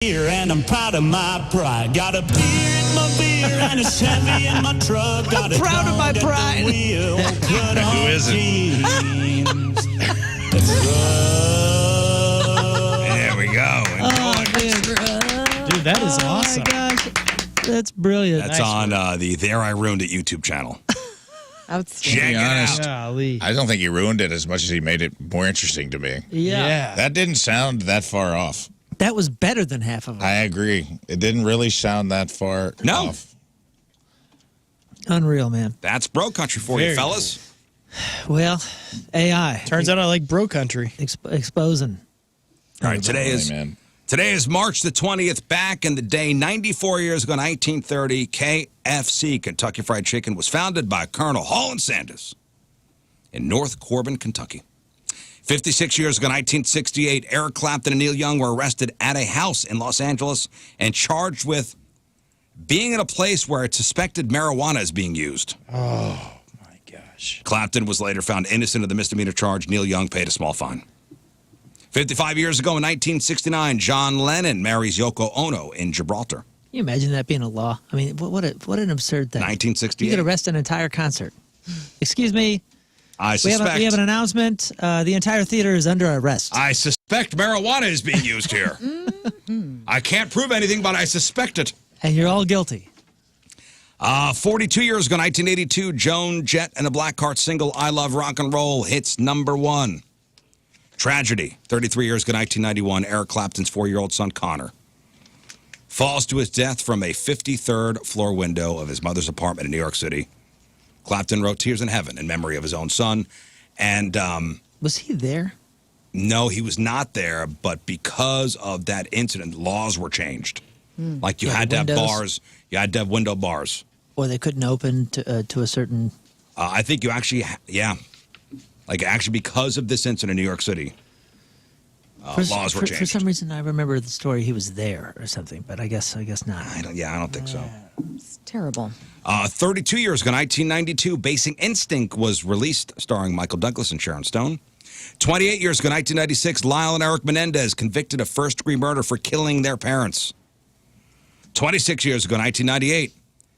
And I'm proud of my pride. Got a beer in my beer and a Chevy in my truck. Got I'm proud of my pride. Wheel, put on Who isn't? jeans. There we go. Dude, that is awesome. Oh, my gosh. That's brilliant. That's on the There I Ruined It YouTube channel. Outstanding. Check it honest. out. Golly. I don't think he ruined it as much as he made it more interesting to me. Yeah. That didn't sound that far off. That was better than half of it. I agree. It didn't really sound that far off. Unreal, man. That's bro country for you, Very fellas. Well, AI. Turns out I like bro country. Exposing. All right, today is March the 20th. Back in the day, 94 years ago, 1930, KFC, Kentucky Fried Chicken, was founded by Colonel Holland Sanders in North Corbin, Kentucky. 56 years ago, 1968, Eric Clapton and Neil Young were arrested at a house in Los Angeles and charged with being in a place where it's suspected marijuana is being used. Oh, my gosh. Clapton was later found innocent of the misdemeanor charge. Neil Young paid a small fine. 55 years ago in 1969, John Lennon marries Yoko Ono in Gibraltar. Can you imagine that being a law? I mean, what an absurd thing. 1968. You could arrest an entire concert. Excuse me. I suspect. We have an announcement. The entire theater is under arrest. I suspect marijuana is being used here. I can't prove anything, but I suspect it. And you're all guilty. 42 years ago, 1982, Joan Jett and the Blackhearts single I Love Rock and Roll hits #1. Tragedy. 33 years ago, 1991, Eric Clapton's 4-year-old son, Connor, falls to his death from a 53rd floor window of his mother's apartment in New York City. Clapton wrote Tears in Heaven in memory of his own son. And was he there? No, he was not there. But because of that incident, laws were changed. Like you had to have bars. You had to have window bars. Or they couldn't open to a certain... I think you actually, Like actually because of this incident in New York City, laws were changed. For some reason, I remember the story he was there or something, but I guess not. I don't think so. It's terrible. 32 years ago, 1992, Basic Instinct was released, starring Michael Douglas and Sharon Stone. 28 years ago, 1996, Lyle and Eric Menendez convicted of first-degree murder for killing their parents. 26 years ago, 1998,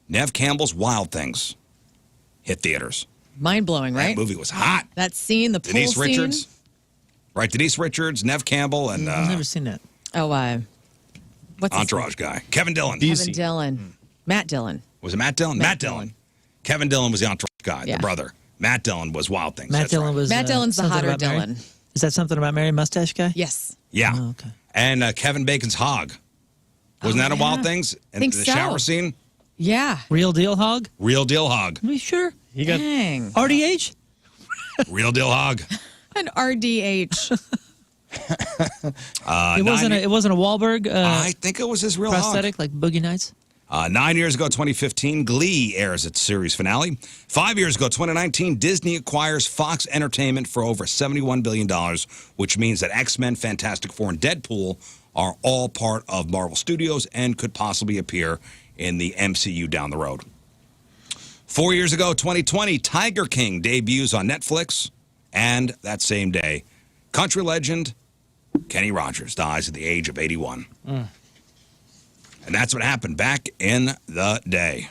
Neve Campbell's Wild Things hit theaters. Mind-blowing, right? That movie was hot. That scene, the pool Denise scene. Richards. Right, Denise Richards, Neve Campbell, and... I've never seen that. Oh, what's his Entourage guy. Kevin Dillon. Kevin Dillon. Matt Dillon. Was it Matt Dillon? Matt Dillon. Kevin Dillon was the Entourage guy, the brother. Matt Dillon was Wild Things. Matt Dillon was... Matt Dillon's the hotter Dillon. Is that something about Mary Mustache Guy? Yes. Yeah. Oh, okay. And Kevin Bacon's Hog. Wasn't that a Wild Things? And Think the so. shower scene? Yeah. Real Deal Hog? Real Deal Hog. Are you sure? He got Dang. RDH? Real Deal Hog. An RDH. It wasn't a Wahlberg I think it was his real prosthetic like Boogie Nights? 9 years ago, 2015, Glee airs its series finale. 5 years ago, 2019, Disney acquires Fox Entertainment for over $71 billion, which means that X-Men, Fantastic Four, and Deadpool are all part of Marvel Studios and could possibly appear in the MCU down the road. 4 years ago, 2020, Tiger King debuts on Netflix. And that same day, country legend Kenny Rogers dies at the age of 81. And that's what happened back in the day.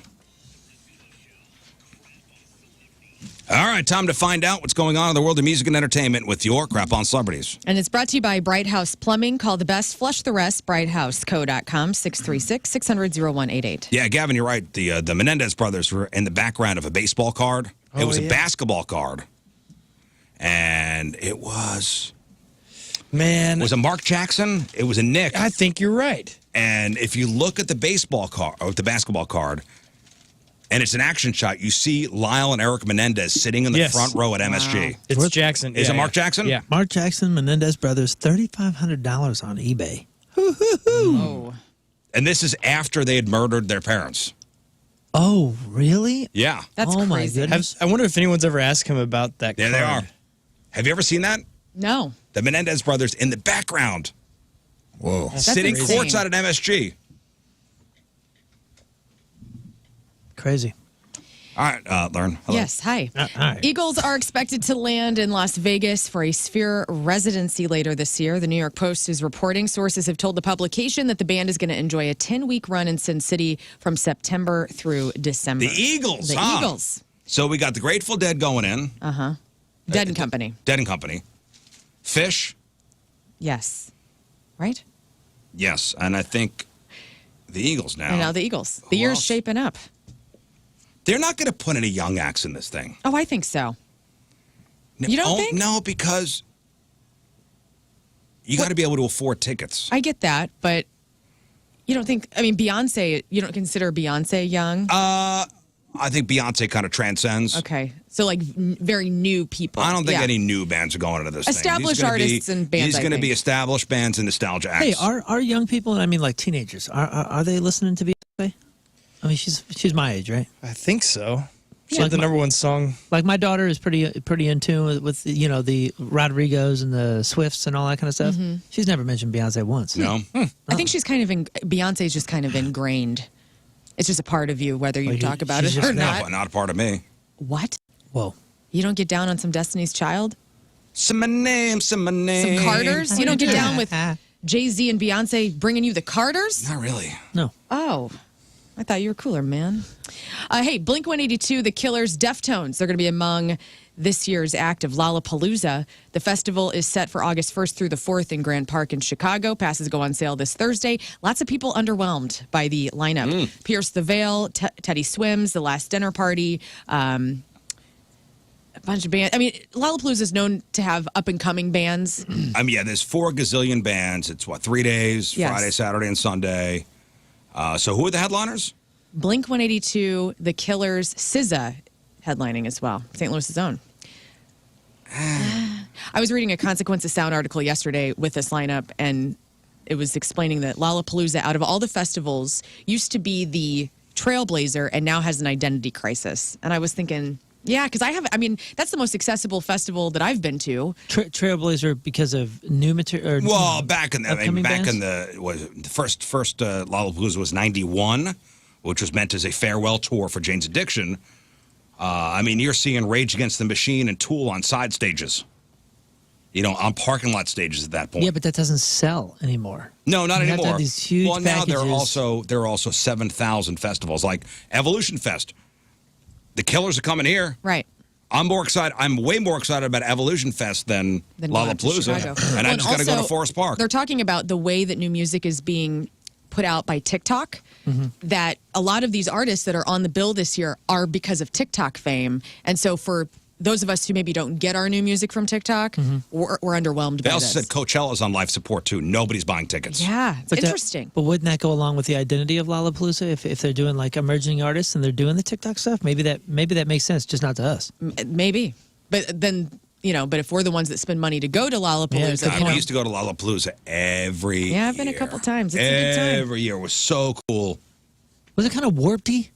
All right, time to find out what's going on in the world of music and entertainment with your Crap on Celebrities. And it's brought to you by Bright House Plumbing. Call the best, flush the rest. BrightHouseCo.com, 636-600-0188. Yeah, Gavin, you're right. The Menendez brothers were in the background of a baseball card. It was a basketball card. And it was... Man. Was it Mark Jackson? It was a Nick. I think you're right. And if you look at the baseball card, or the basketball card, and it's an action shot, you see Lyle and Eric Menendez sitting in the front row at MSG. It's Jackson. Is it Mark Jackson? Yeah. Mark Jackson, Menendez Brothers, $3,500 on eBay. Oh. And this is after they had murdered their parents. Oh, really? Yeah. That's oh, crazy. my goodness. I wonder if anyone's ever asked him about that There card. they are. Have you ever seen that? No. The Menendez brothers in the background. Whoa. Sitting insane. courtside at MSG. Crazy. All right, Lern. Hello. Yes, hi. Hi. Eagles are expected to land in Las Vegas for a Sphere residency later this year. The New York Post is reporting sources have told the publication that the band is going to enjoy a 10-week run in Sin City from September through December. The Eagles, The huh? Eagles. So we got the Grateful Dead going in. Dead and Company. Dead and Company. Fish. Yes. Right? Yes, and I think the Eagles now. And now the Eagles. The Who year's else? shaping up. They're not going to put any young acts in this thing. Oh, I think so. You don't think? No, because you got to be able to afford tickets. I get that, but you don't think, I mean, Beyonce, you don't consider Beyonce young? I think Beyonce kind of transcends. Okay. So, like, very new people. I don't think Yeah. any new bands are going into this Established thing. artists and bands, He's I going to think. be established bands and nostalgia acts. Hey, are young people, and I mean like teenagers, are they listening to Beyonce? I mean, she's my age, right? I think so. She Yeah. had the number one song. Like my daughter is pretty in tune with you know, the Rodrigos and the Swifts and all that kind of stuff. She's never mentioned Beyonce once. No? I think she's kind of, Beyonce's just kind of ingrained. It's just a part of you, whether you Well, talk about she's it or just not. Not a part of me. What? Whoa. You don't get down on some Destiny's Child? Say my name, say my name. Some Carters? You don't get down with Jay-Z and Beyonce bringing you the Carters? Not really. No. Oh, I thought you were cooler, man. Hey, Blink-182, The Killers, Deftones. They're going to be among this year's act of Lollapalooza. The festival is set for August 1st through the 4th in Grand Park in Chicago. Passes go on sale this Thursday. Lots of people underwhelmed by the lineup. Pierce the Veil, Teddy Swims, The Last Dinner Party, a bunch of bands. I mean, Lollapalooza is known to have up-and-coming bands. I mean, yeah, there's 4 gazillion bands. It's, 3 days? Yes. Friday, Saturday, and Sunday. So who are the headliners? Blink-182, The Killers, SZA headlining as well. St. Louis's own. I was reading a Consequence of Sound article yesterday with this lineup, and it was explaining that Lollapalooza, out of all the festivals, used to be the trailblazer and now has an identity crisis. And I was thinking, yeah, because that's the most accessible festival that I've been to. Trailblazer because of new material. Well, back in the upcoming bands? the first Lollapalooza was 91, which was meant as a farewell tour for Jane's Addiction. I mean, you're seeing Rage Against the Machine and Tool on side stages. You know, on parking lot stages at that point. Yeah, but that doesn't sell anymore. No, not You have to anymore. have these huge well, now there packages. are also 7,000 festivals like Evolution Fest. The Killers are coming here. Right. I'm more excited. I'm way more excited about Evolution Fest than going to Lollapalooza, Chicago. and I Well, just got to go to also, Forest Park. They're talking about the way that new music is being put out by TikTok. That a lot of these artists that are on the bill this year are because of TikTok fame, and so for those of us who maybe don't get our new music from TikTok, we're underwhelmed They by also this. said Coachella's on life support too. Nobody's buying tickets. Yeah, it's But interesting. But wouldn't that go along with the identity of Lollapalooza if they're doing like emerging artists and they're doing the TikTok stuff? Maybe that makes sense, just not to us. Maybe, but then but if we're the ones that spend money to go to Lollapalooza, Yeah, I used to go to Lollapalooza every year. Yeah, I've been a couple times. It's a good time. Every year. It was so cool. Was it kind of warped-y?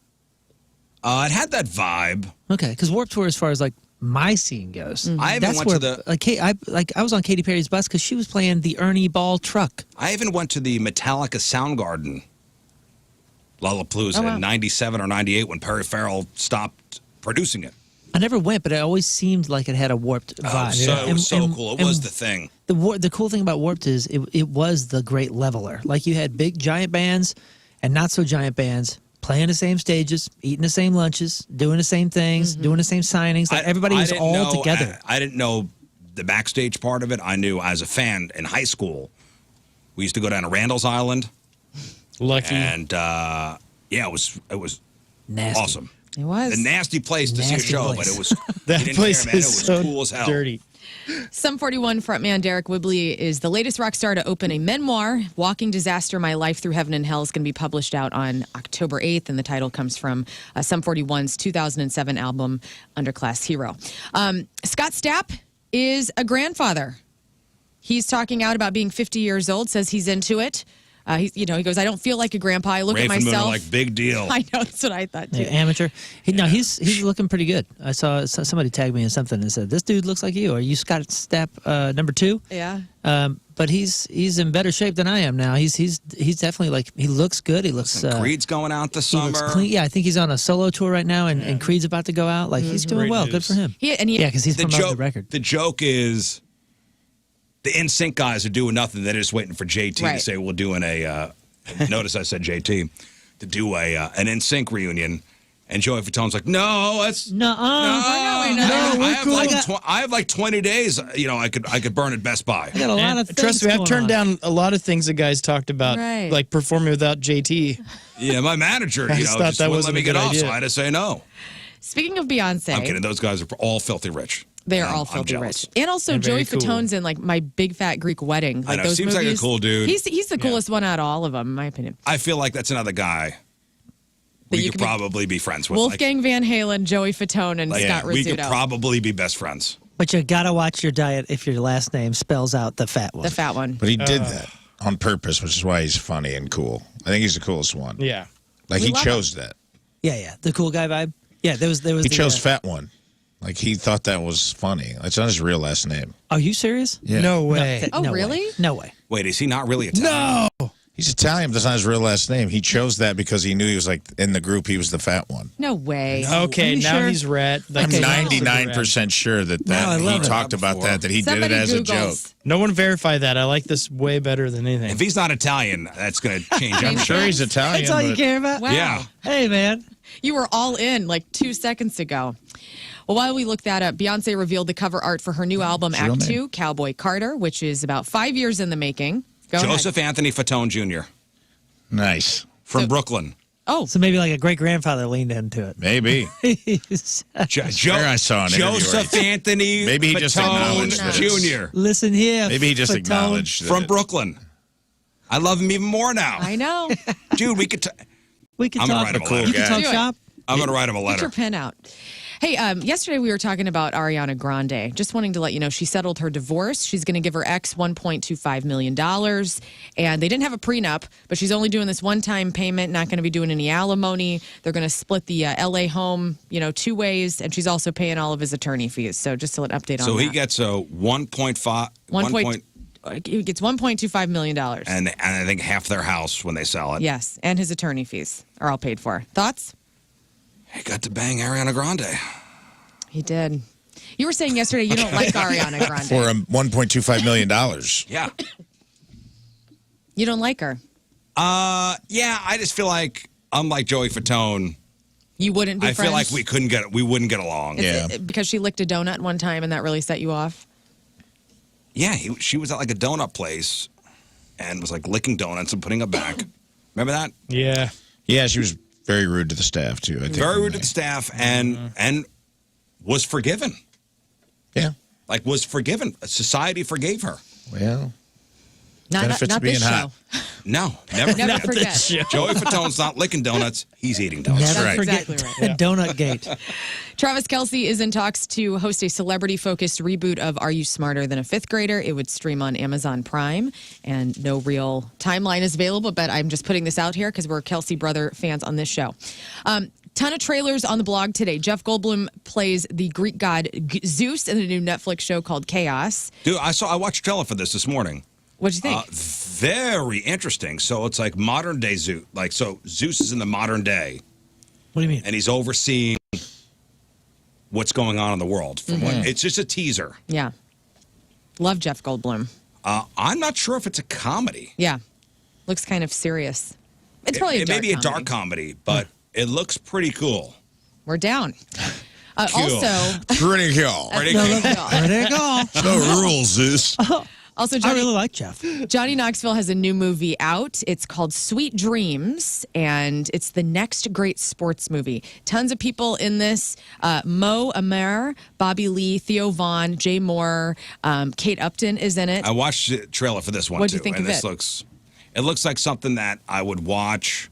It had that vibe. Okay, because Warped Tour, as far as like my scene goes, I even that's went where to I was on Katy Perry's bus because she was playing the Ernie Ball truck. I even went to the Metallica Soundgarden Lollapalooza Oh, wow. in 97 or 98 when Perry Farrell stopped producing it. I never went, but it always seemed like it had a Warped vibe. It was so cool. It was the thing. The cool thing about Warped is it was the great leveler. Like you had big giant bands and not so giant bands playing the same stages, eating the same lunches, doing the same things, doing the same signings. Like everybody was didn't all know- together. I didn't know the backstage part of it. I knew as a fan in high school, we used to go down to Randall's Island, Lucky. and it was Nasty. awesome. It was. A nasty place to see a Nasty show, place. but it was That you didn't place care, man. is It was so cool as hell. dirty. Sum 41 frontman Derek Whibley is the latest rock star to open a memoir. Walking Disaster, My Life Through Heaven and Hell is going to be published out on October 8th, and the title comes from Sum 41's 2007 album, Underclass Hero. Scott Stapp is a grandfather. He's talking out about being 50 years old, says he's into it. He goes, I don't feel like a grandpa. I look Rafe at and Moon are myself. like, big deal. I know, that's what I thought too. Yeah, amateur. No, he's looking pretty good. I saw somebody tagged me in something and said, "This dude looks like you. Are you Scott Stapp number 2?" Yeah. But he's in better shape than I am now. He's definitely like, he looks good. He looks. Creed's going out this he summer. looks clean. Yeah, I think he's on a solo tour right now, and Creed's about to go out. Like he's doing Great well. news. Good for him. Yeah, because he's the promoting the record. The joke is the NSYNC guys are doing nothing. They're just waiting for JT to Right. say we're doing a. Notice I said JT to do an NSYNC reunion, and Joey Fatone's like, no, that's Nuh-uh. I have like 20 days. I could burn at Best Buy. I got a lot of things Trust me, I've going turned on. down a lot of things that guys talked about, Right. like performing without JT. Yeah, my manager, I just thought just that wouldn't wasn't let me a get good off, idea. so I had to say no. Speaking of Beyonce, I'm kidding. Those guys are all filthy rich. they are I'm- all I'm filthy jealous. rich. And also, And Joey very cool. Fatone's in like My Big Fat Greek Wedding. Like I know, those seems like a movies. cool dude. He's the coolest one out of all of them, in my opinion. I feel like that's another guy That we you could could be- probably be friends with. Wolfgang Van Halen, Joey Fatone, and Scott we could Rizzuto. probably be best friends. But you gotta watch your diet if your last name spells out the fat one. The fat one. But he did that on purpose, which is why he's funny and cool. I think he's the coolest one. Yeah. Like We he love chose that. Yeah, the cool guy vibe. Yeah, there was. He chose fat one. Like he thought that was funny. It's not his real last name. Are you serious? Yeah. No way. Oh, no really? Way. No way. Wait, is he not really Italian? No. He's Italian, but that's not his real last name. He chose that because he knew he was like in the group. He was the fat one. No way. Okay, Are you now sure? he's rat. I'm Okay, no. 99% sure that No, I he love it. talked about that he Somebody did it as a joke. Googles. No one verify that. I like this way better than anything. If he's not Italian, that's going to change I'm everything. sure he's Italian. That's all you but care about. Wow. Yeah. Hey, man. You were all in like 2 seconds ago. Well, while we look that up, Beyonce revealed the cover art for her new album, Real Act name. 2, Cowboy Carter, which is about 5 years in the making. Go Joseph ahead. Anthony Fatone Jr. Nice. from Brooklyn. Oh, So maybe like a great grandfather leaned into it. Maybe. There I saw an interview where Joseph he- Anthony Maybe he just acknowledged Fatone that it's- Jr. Listen here. Maybe he just Fatone. acknowledged that from it- Brooklyn. I love him even more now. I know. Dude, we could. We can I'm gonna talk. write him a cool letter. You can guy. talk Do it. shop. I'm going to write him a Get your letter. pen out. Hey, yesterday we were talking about Ariana Grande. Just wanting to let you know she settled her divorce. She's going to give her ex $1.25 million. And they didn't have a prenup, but she's only doing this one-time payment, not going to be doing any alimony. They're going to split the L.A. home, 2 ways, and she's also paying all of his attorney fees. So just an update on that. So he gets a 1.5, He gets $1.25 million. and I think half their house when they sell it. Yes, and his attorney fees are all paid for. Thoughts? He got to bang Ariana Grande. He did. You were saying yesterday you don't like Ariana Grande. for $1.25 million. Yeah. You don't like her. Yeah, I just feel like, unlike Joey Fatone, You wouldn't be I friends? feel like we wouldn't get along. Yeah. Because she licked a donut one time and that really set you off? Yeah, she was at like a donut place and was like licking donuts and putting it back. Remember that? Yeah. Yeah, she was very rude to the staff, too. I think. Very rude to the staff and was forgiven. Yeah. Like was forgiven. Society forgave her. Well, Not Benefits not of being this hot. show. No, never. Never Not forget. this show. Joey Fatone's not licking donuts. He's eating donuts. Never right. forget Exactly right. Donut Gate. Travis Kelce is in talks to host a celebrity-focused reboot of Are You Smarter Than a Fifth Grader? It would stream on Amazon Prime, and no real timeline is available, but I'm just putting this out here because we're Kelce brother fans on this show. Ton of trailers on the blog today. Jeff Goldblum plays the Greek god Zeus in the new Netflix show called Chaos. Dude, I watched a trailer for this morning. What'd you think? Very interesting. So it's like modern day Zeus. Like, so Zeus is in the modern day, What do you mean? and he's overseeing what's going on in the world. From Mm-hmm. what, it's just a teaser. Yeah. Love Jeff Goldblum. I'm not sure if it's a comedy. Yeah. Looks kind of serious. It's probably It may be a dark comedy, but it looks pretty cool. We're down. Cool. Also, pretty cool. There you go. No rules, Zeus. also I Johnny, really like Jeff. Johnny Knoxville has a new movie out. It's called Sweet Dreams, and it's the next great sports movie. Tons of people in this. Mo Amer, Bobby Lee, Theo Vaughn, Jay Moore, Kate Upton is in it. I watched the trailer for this one What'd too, you think and of this it? looks like something that I would watch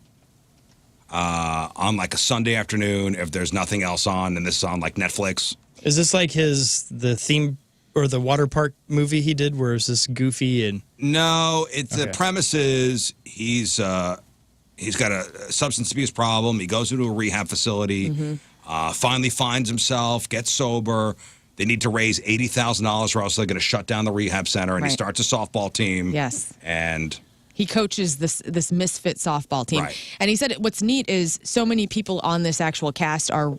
on like a Sunday afternoon if there's nothing else on, and this is on like Netflix. Is this like the theme or the water park movie he did, where it's this goofy and No, the premise is he's got a substance abuse problem. He goes into a rehab facility, finally finds himself, gets sober. They need to raise $80,000 or else they're going to shut down the rehab center, and he Right. starts a softball team. Yes. And He coaches this misfit softball team. Right. And he said what's neat is so many people on this actual cast are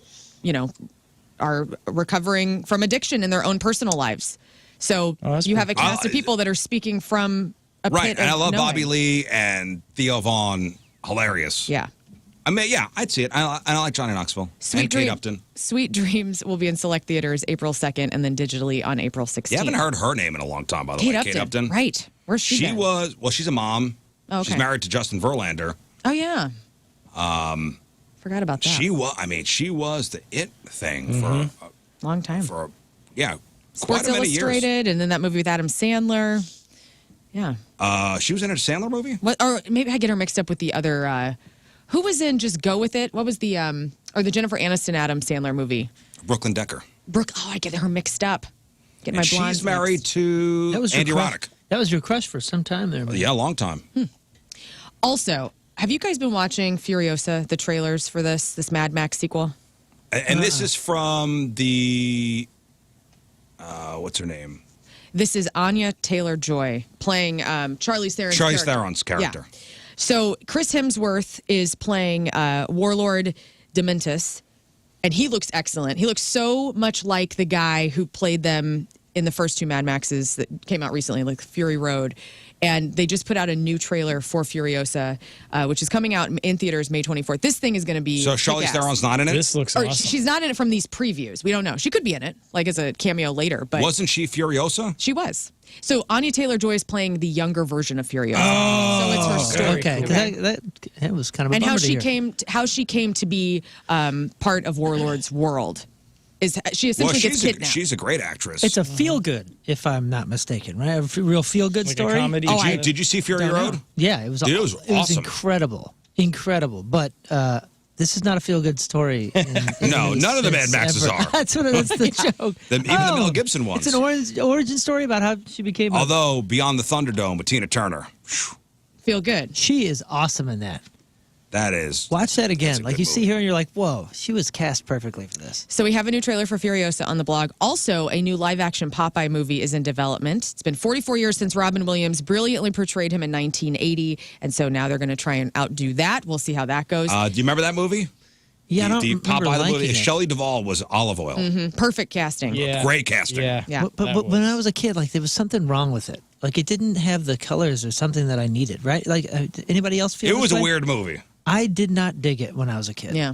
recovering from addiction in their own personal lives. So that's you have a pretty cast of people that are speaking from a right, pit and I of love knowing. Bobby Lee and Theo Vaughn. Hilarious. Yeah. I mean, yeah, I'd see it. I like Johnny Knoxville and Kate Upton. Sweet Dreams will be in select theaters April 2nd and then digitally on April 16th. You haven't heard her name in a long time, by the Kate way. Upton. Kate Upton. Right. Where's she been? She's a mom. Oh, okay. She's married to Justin Verlander. Oh, yeah. Forgot about that. She was the it thing Long time. for Sports quite a many years. Illustrated, and then that movie with Adam Sandler. Yeah. She was in a Sandler movie? What? Or maybe I get her mixed up with the other. Who was in Just Go With It? What was the or the Jennifer Aniston Adam Sandler movie? Brooklyn Decker. Oh, I get her mixed up. Get my And blondes she's married mixed. to That was your Andy crush. Roddick. That was your crush for some time there. Man. Yeah, a long time. Also, have you guys been watching Furiosa, the trailers for this Mad Max sequel? And this is from the what's her name? This is Anya Taylor-Joy playing Charlize Theron's Charlize character. Theron's character. Yeah. So Chris Hemsworth is playing Warlord Dementus, and he looks excellent. He looks so much like the guy who played them in the first two Mad Maxes that came out recently, like Fury Road. And they just put out a new trailer for Furiosa, which is coming out in theaters May 24th. This thing is going to be So Charlize kick-ass. Theron's not in it? this looks Or awesome. she's not in it from these previews. We don't know. She could be in it, like as a cameo later, but Wasn't she Furiosa? she was. So Anya Taylor-Joy is playing the younger version of Furiosa. So it's her story. Okay, 'cause that was kind of a And bummer how to she hear. came to be part of Warlord's world is she essentially gets kidnapped. she's a great actress. It's a feel good, if I'm not mistaken, right? A real feel good Like a story. comedy. Did you see Fury don't know. Road? Yeah, it was. Dude, it was awesome. incredible. But this is not a feel good story. In No, any none of the Mad sense Maxes ever. are. That's the joke. Even the Mel Gibson ones. It's an origin story about how she became. Although Beyond the Thunderdome with Tina Turner, Feel good. She is awesome in that. that is. Watch that again. That's a Like good you see movie. her and you're like, whoa, she was cast perfectly for this. So we have a new trailer for Furiosa on the blog. Also, a new live-action Popeye movie is in development. It's been 44 years since Robin Williams brilliantly portrayed him in 1980, and so now they're going to try and outdo that. We'll see how that goes. Do you remember that movie? Yeah, I don't the remember Popeye the liking movie. it. Shelley Duvall was olive oil. Perfect casting. Yeah. Great casting. Yeah. Yeah. But when I was a kid, like there was something wrong with it. Like it didn't have the colors or something that I needed, right? Like anybody else feel It this was a way? weird movie. I did not dig it when I was a kid. Yeah.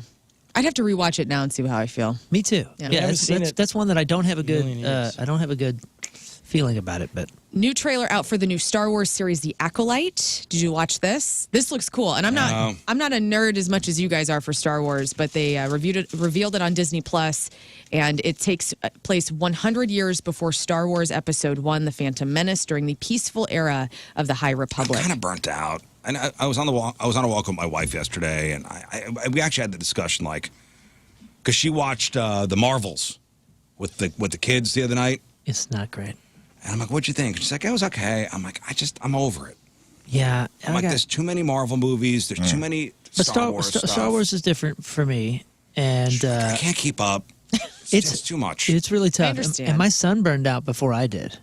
I'd have to rewatch it now and see how I feel. Me too. Yeah. Yeah, I haven't seen it that's one that I don't have a good million years. I don't have a good feeling about it, but New trailer out for the new Star Wars series, The Acolyte. Did you watch this? This looks cool, and I'm not a nerd as much as you guys are for Star Wars, but they revealed it on Disney Plus, and it takes place 100 years before Star Wars Episode 1: The Phantom Menace, during the peaceful era of the High Republic. Kind of burnt out. And I was on the walk. I was on a walk with my wife yesterday, and we actually had the discussion, like, because she watched the Marvels with the kids the other night, it's not great. and I'm like, "What'd you think?" She's like, "It was okay." I'm like, I'm over it. Yeah, I'm like, there's too many Marvel movies. There's too many but Star Wars stuff. Star Wars is different for me, and I can't keep up. It's just too much. It's really tough. understand. And my son burned out before I did,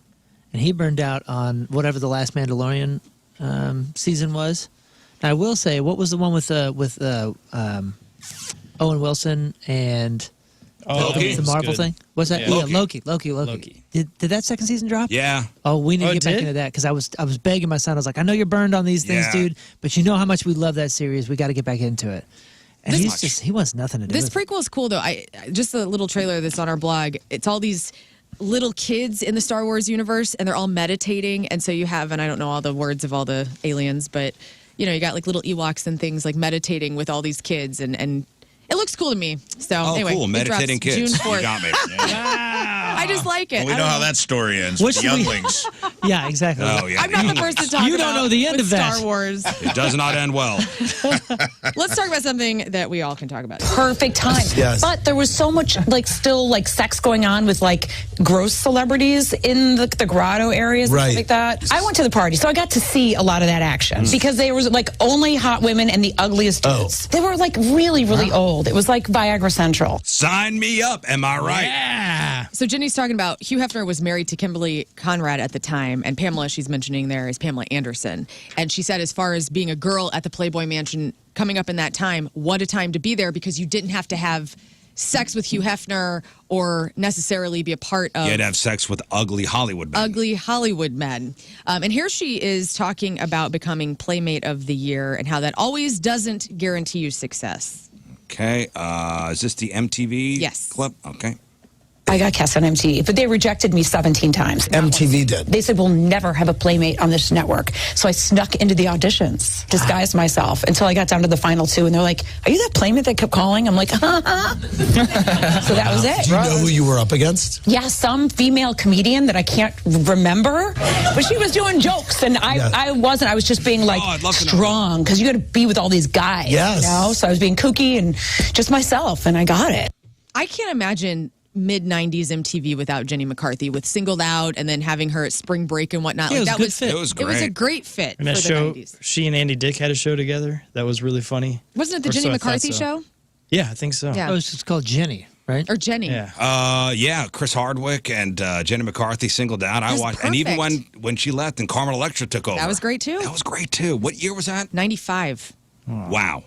and he burned out on whatever the last Mandalorian season was. And I will say, what was the one with Owen Wilson and Loki? the Marvel good. thing? What's that? Yeah. Yeah, Loki. Loki. Did that second season drop? Yeah. Oh, we need Oh, to it get back did? into that because I was begging my son. I was like, I know you're burned on these things, Yeah. dude, but you know how much we love that series. We got to get back into it. And he wants nothing to do This with it. prequel is cool, though. Just a little trailer that's on our blog. It's all these little kids in the Star Wars universe, and they're all meditating. And so you have, and I don't know all the words of all the aliens, but you got like little Ewoks and things like meditating with all these kids, and it looks cool to me. So Oh, anyway, cool. it Meditating drops kids. June 4th. You got me. I just like it. Well, we I know don't how that story ends What with the should we- younglings. Yeah, exactly. Oh, yeah. I'm not the person to talk You about don't know the end with of that. Star Wars. It does not end well. Let's talk about something that we all can talk about. Perfect time. Yes. But there was so much still sex going on with gross celebrities in the grotto areas and Right. stuff like that. I went to the party, so I got to see a lot of that action because there was only hot women and the ugliest dudes. They were really, really old. It was like Viagra Central. Sign me up. Am I right? Yeah. So Jenny's talking about Hugh Hefner was married to Kimberly Conrad at the time, and Pamela she's mentioning there is Pamela Anderson. And she said as far as being a girl at the Playboy Mansion coming up in that time, what a time to be there because you didn't have to have sex with Hugh Hefner or necessarily be a part of You had to have sex with ugly Hollywood men. ugly Hollywood men. And here she is talking about becoming Playmate of the Year and how that always doesn't guarantee you success. Okay. Is this the MTV Yes. clip? Okay. I got cast on MTV, but they rejected me 17 times. MTV did. They said, we'll never have a Playmate on this network. So I snuck into the auditions, disguised myself until I got down to the final 2. And they're like, are you that Playmate that kept calling? I'm like, So that was it. Do you know who you were up against? Yeah, some female comedian that I can't remember, but she was doing jokes, and I wasn't. I was just being I'd love to know. strong because you got to be with all these guys. Yes. You know? So I was being kooky and just myself, and I got it. I can't imagine mid-90s MTV without Jenny McCarthy with Singled Out and then having her at Spring Break and whatnot. Yeah, it was a that good fit. It was It was a great. great fit And for that the show, 90s. she and Andy Dick had a show together. That was really funny. Wasn't it the Or Jenny so I thought McCarthy so. show? Yeah, I think so. Yeah. Oh, it's just called Jenny, right? Or Jenny? Yeah. Yeah, Chris Hardwick and Jenny McCarthy singled out. I was watched, and even perfect. when she left and Carmen Electra took over. That was great too. That was great too. What year was that? 95. Wow.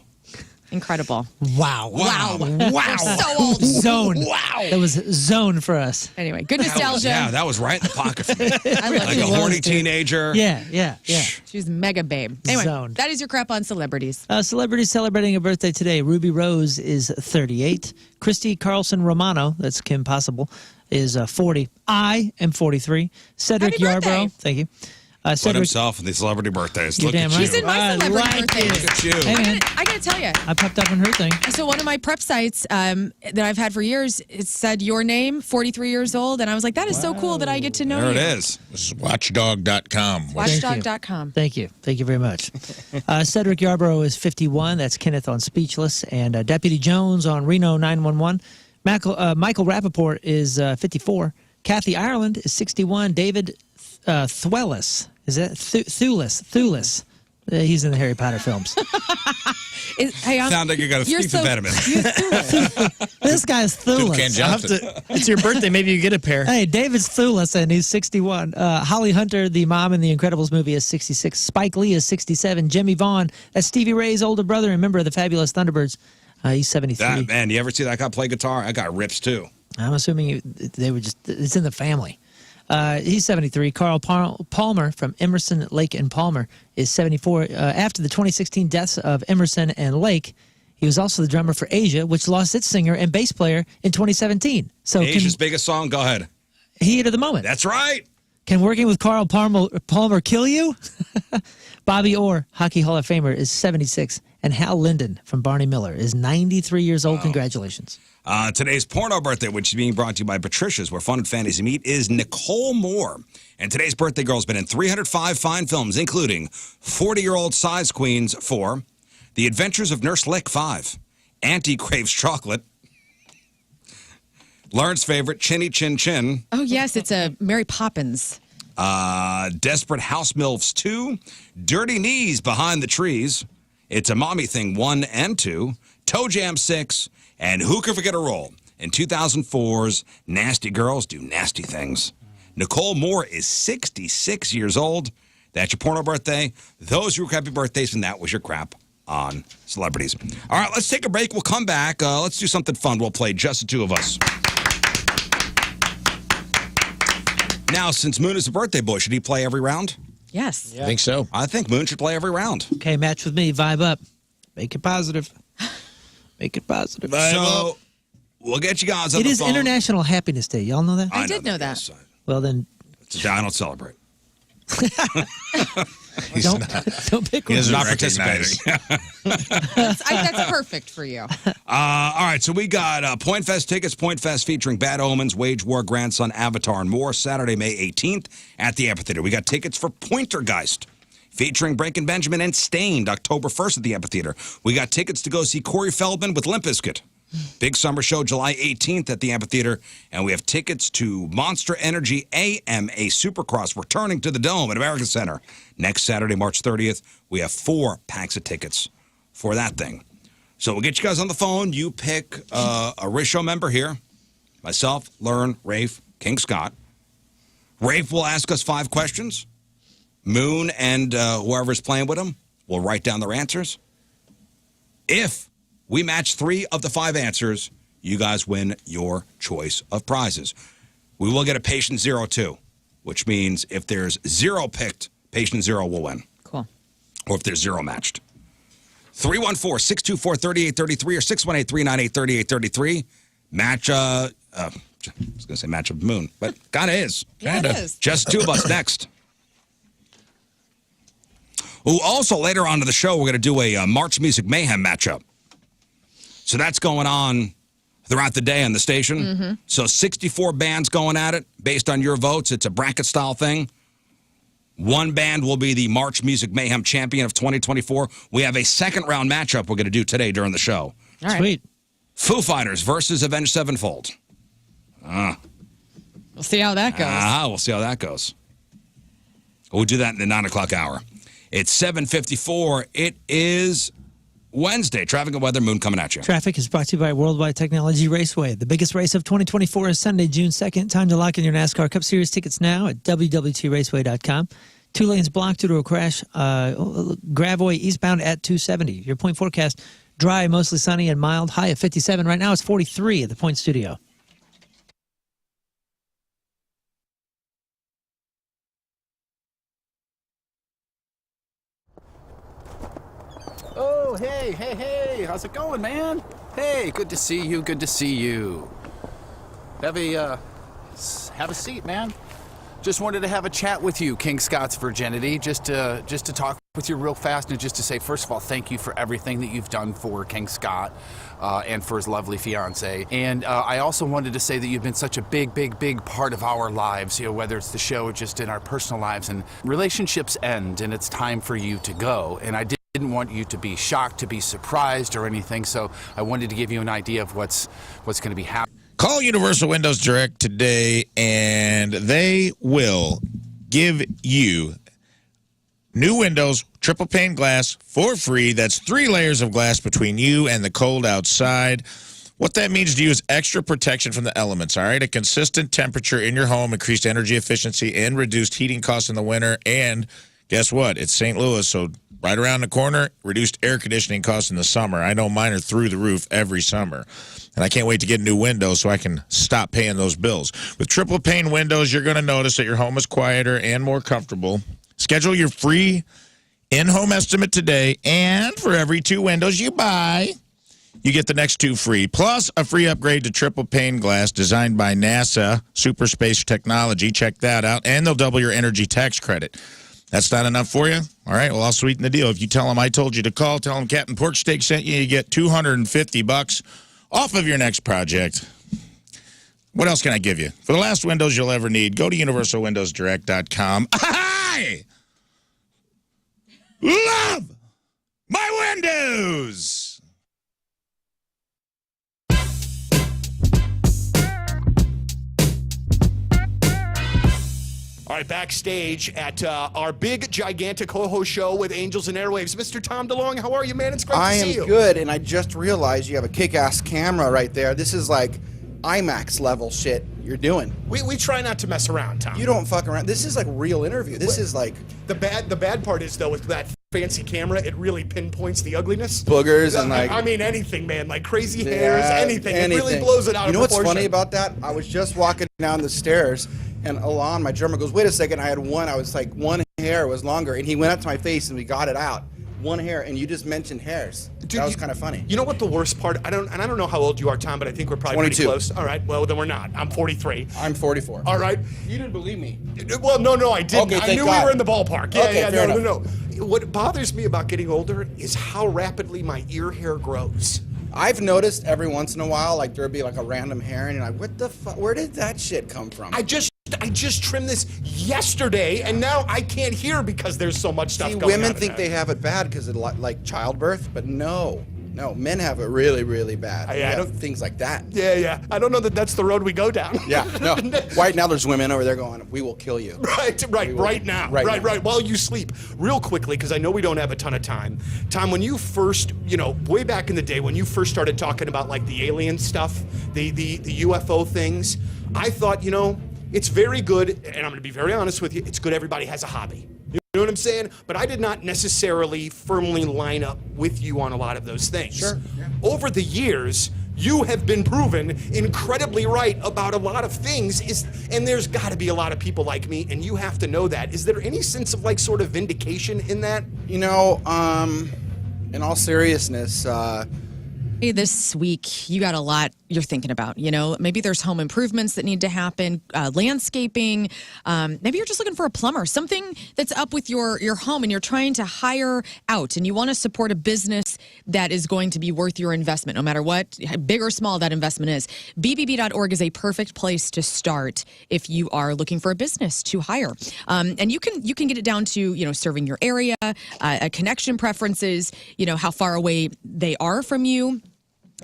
Incredible. Wow. Wow. Wow. So old. Zone. Wow. That was zone for us. Anyway, good That was, nostalgia. yeah, that was right in the pocket for me. I love Like you. a horny teenager. Yeah. She's mega babe. Anyway, Zoned. that is your crap on celebrities. Celebrities celebrating a birthday today. Ruby Rose is 38. Christy Carlson Romano, that's Kim Possible, is 40. I am 43. Cedric Happy birthday. Yarbrough, thank you. Put Cedric, himself in the celebrity birthdays. you're Look damn at right. you. She's in my I celebrity like birthdays. it. Look at you. Hey, man, I gotta tell you. I popped up on her thing. So one of my prep sites that I've had for years, it said your name, 43 years old, and I was like, that is so cool that I get to know There you. it is. This is watchdog.com. Watchdog.com. Thank you. Thank you very much. Cedric Yarbrough is 51. That's Kenneth on Speechless. And Deputy Jones on Reno 911. Michael Rappaport is 54. Kathy Ireland is 61. David Thewlis. Is that Thewlis? He's in the Harry Potter films. Hey, Sound like you got a You're thief so- impediment. This guy's Toucan Thewlis. I'll have Johnson. to, it's your birthday. Maybe you get a pair. Hey, David's Thewlis, and he's 61. Holly Hunter, the mom in the Incredibles movie, is 66. Spike Lee is 67. Jimmy Vaughn, that's Stevie Ray's older brother and member of the Fabulous Thunderbirds. He's 73. That, man, you ever see that guy play guitar? I got rips too. I'm assuming they were it's in the family. He's 73. Carl Palmer from Emerson, Lake, and Palmer is 74. After the 2016 deaths of Emerson and Lake, he was also the drummer for Asia, which lost its singer and bass player in 2017. So Asia's biggest song? Go ahead. heat of the moment. That's right. Can working with Carl Palmer kill you? Bobby Orr, Hockey Hall of Famer, is 76. And Hal Linden from Barney Miller is 93 years old. Congratulations. Today's porno birthday, which is being brought to you by Patricia's, where fun and fantasy meet, is Nicole Moore. And today's birthday girl's been in 305 fine films, including 40-year-old size queens 4, The Adventures of Nurse Lick 5, Auntie Craves Chocolate, Lern's favorite, Chinny Chin Chin, Oh, yes, it's a Mary Poppins. Desperate House Milfs 2, Dirty Knees Behind the Trees, It's a Mommy Thing 1 and 2, Toe Jam 6, and Who Could Forget a Role in 2004's Nasty Girls Do Nasty Things. Nicole Moore is 66 years old. That's your porno birthday. Those are your crappy birthdays, and that was your crap on celebrities. All right, let's take a break. We'll come back. Let's do something fun. We'll play just the two of us. Now, since Moon is a birthday boy, should he play every round? Yes. I think so. I think Moon should play every round. Okay, match with me. Vibe up. Make it positive. Make it positive. So, we'll get you guys on It the is phone. International Happiness Day. Y'all know that? I did know that. Yes, Well, then, I don't celebrate. He's don't pick He one. doesn't Not recognize. That's perfect for you. All right, so we got Point Fest tickets. Point Fest featuring Bad Omens, Wage War, Grandson, Avatar, and more. Saturday, May 18th at the Amphitheater. We got tickets for Pointergeist featuring Breaking Benjamin and Stained, October 1st at the Amphitheater. We got tickets to go see Corey Feldman with Limp Bizkit. Big Summer Show, July 18th at the Amphitheater. And we have tickets to Monster Energy AMA Supercross returning to the Dome at American Center. Next Saturday, March 30th, we have 4 packs of tickets for that thing. So we'll get you guys on the phone. You pick a Rizz Show member here. Myself, Lern, Rafe, King Scott. Rafe will ask us 5 questions. Moon and whoever's playing with him will write down their answers. If we match 3 of the 5 answers, you guys win your choice of prizes. We will get a patient 0 too, which means if there's 0 picked, patient 0 will win. Cool. Or if there's 0 matched. 314-624-3833 or 618-398-3833. Match, I was going to say match of Moon, but kind of is. Yeah, it is. Just 2 of us next. Ooh, also, later on in the show, we're going to do a March Music Mayhem matchup. So that's going on throughout the day on the station. Mm-hmm. So 64 bands going at it based on your votes. It's a bracket-style thing. 1 band will be the March Music Mayhem champion of 2024. We have a second-round matchup we're going to do today during the show. All right. Sweet. Foo Fighters versus Avenged Sevenfold. We'll see how that goes. We'll see how that goes. We'll do that in the 9 o'clock hour. It's 7:54. It is Wednesday. Traffic and weather, Moon coming at you. Traffic is brought to you by Worldwide Technology Raceway. The biggest race of 2024 is Sunday, June 2nd. Time to lock in your NASCAR Cup Series tickets now at www.raceway.com. 2 lanes blocked due to a crash. Gravois eastbound at 270. Your point forecast, dry, mostly sunny and mild. High of 57. Right now it's 43 at the Point Studio. Oh, hey, how's it going, man? Hey, good to see you, Have a seat, man. Just wanted to have a chat with you, King Scott's Virginity, just to talk with you real fast and just to say, first of all, thank you for everything that you've done for King Scott and for his lovely fiance. And I also wanted to say that you've been such a big part of our lives, whether it's the show or just in our personal lives. And relationships end, and it's time for you to go. And I didn't want you to be shocked, to be surprised or anything, so I wanted to give you an idea of what's going to be happening. Call Universal Windows Direct today, and they will give you new windows, triple pane glass for free. That's 3 layers of glass between you and the cold outside. What that means to you is extra protection from the elements, all right? A consistent temperature in your home, increased energy efficiency, and reduced heating costs in the winter. And guess what? It's St. Louis, so right around the corner, reduced air conditioning costs in the summer. I know mine are through the roof every summer. And I can't wait to get new windows so I can stop paying those bills. With triple pane windows, you're going to notice that your home is quieter and more comfortable. Schedule your free in-home estimate today, and for every 2 windows you buy, you get the next 2 free, plus a free upgrade to triple pane glass designed by NASA Super Space Technology. Check that out, and they'll double your energy tax credit. That's not enough for you? All right, well, I'll sweeten the deal. If you tell them I told you to call, tell them Captain Pork Steak sent you, you get $250 off of your next project. What else can I give you? For the last windows you'll ever need, go to universalwindowsdirect.com. I love my windows! All right, backstage at our big, gigantic ho-ho show with Angels and Airwaves. Mr. Tom DeLonge, how are you, man? It's great to see you. I am good, and I just realized you have a kick-ass camera right there. This is like IMAX level shit you're doing. We try not to mess around, Tom. You don't fuck around. This is like real interview. This is like... The bad part is, though, with that fancy camera, it really pinpoints the ugliness. Boogers and like... I mean, anything, man. Like crazy hairs, anything. It really blows it out You know of what's proportion. funny about that? I was just walking down the stairs, and Alon, my drummer, goes, wait a second, I was like, one hair was longer, and he went up to my face, and we got it out. one hair, and you just mentioned hairs. Dude, that was kind of funny. You know what the worst part? I don't know how old you are, Tom, but I think we're probably 22. pretty close. All right, well then we're not. I'm 43. I'm 44. All right. You didn't believe me. Well, no, I didn't. Okay, I thank knew God. we were in the ballpark. Yeah, Okay, fair no. What bothers me about getting older is how rapidly my ear hair grows. I've noticed every once in a while, like there'll be like a random hair, and you're like, what the fuck? Where did that shit come from? I just trimmed this yesterday, and now I can't hear because there's so much stuff See, going on. women think they have it bad because of like childbirth, but no, men have it really, really bad. I don't things like that. Yeah. I don't know that that's the road we go down. Yeah, no. Right now, there's women over there going, "We will kill you." Right now. While you sleep. Real quickly, because I know we don't have a ton of time. Tom, when you first, way back in the day, when you first started talking about like the alien stuff, the UFO things, I thought, it's very good, and I'm going to be very honest with you, it's good everybody has a hobby. You know what I'm saying? But I did not necessarily firmly line up with you on a lot of those things. Sure. Yeah. Over the years, you have been proven incredibly right about a lot of things, and there's got to be a lot of people like me, and you have to know that. Is there any sense of like sort of vindication in that? In all seriousness, This week, you got a lot you're thinking about. Maybe there's home improvements that need to happen, landscaping. Maybe you're just looking for a plumber, something that's up with your home, and you're trying to hire out, and you want to support a business that is going to be worth your investment, no matter what, big or small that investment is. BBB.org is a perfect place to start if you are looking for a business to hire. And you can get it down to, serving your area, connection preferences, how far away they are from you.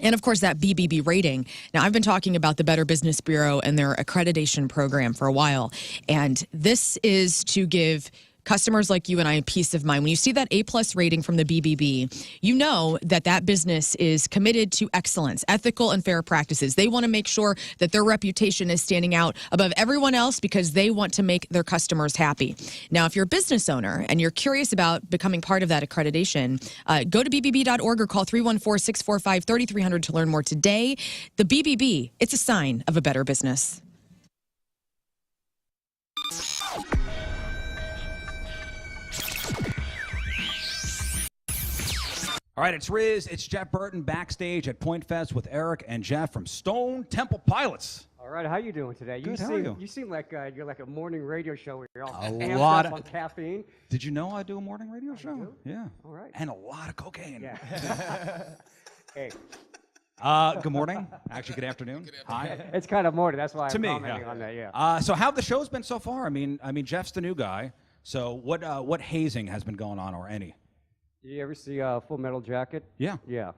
And, of course, that BBB rating. Now, I've been talking about the Better Business Bureau and their accreditation program for a while. And this is to give customers like you and I peace of mind. When you see that A+ rating from the BBB, you know that business is committed to excellence, ethical and fair practices. They want to make sure that their reputation is standing out above everyone else because they want to make their customers happy. Now, if you're a business owner and you're curious about becoming part of that accreditation, go to BBB.org or call 314-645-3300 to learn more today. The BBB, it's a sign of a better business. All right, it's Rizz. It's Jeff Burton backstage at Point Fest with Eric and Jeff from Stone Temple Pilots. All right, how you doing today? Good, how are you? You seem like you're like a morning radio show where you're all A amped lot up of- on caffeine. Did you know I do a morning radio show? do? Yeah. All right. And a lot of cocaine. Yeah. Hey, Good morning. Actually, good afternoon. Hi. it's kind of morning. That's why To I'm me, commenting yeah. on that. Yeah. So how have the shows been so far? I mean, Jeff's the new guy. So what hazing has been going on, or any? Did you ever see Full Metal Jacket? Yeah. Yeah.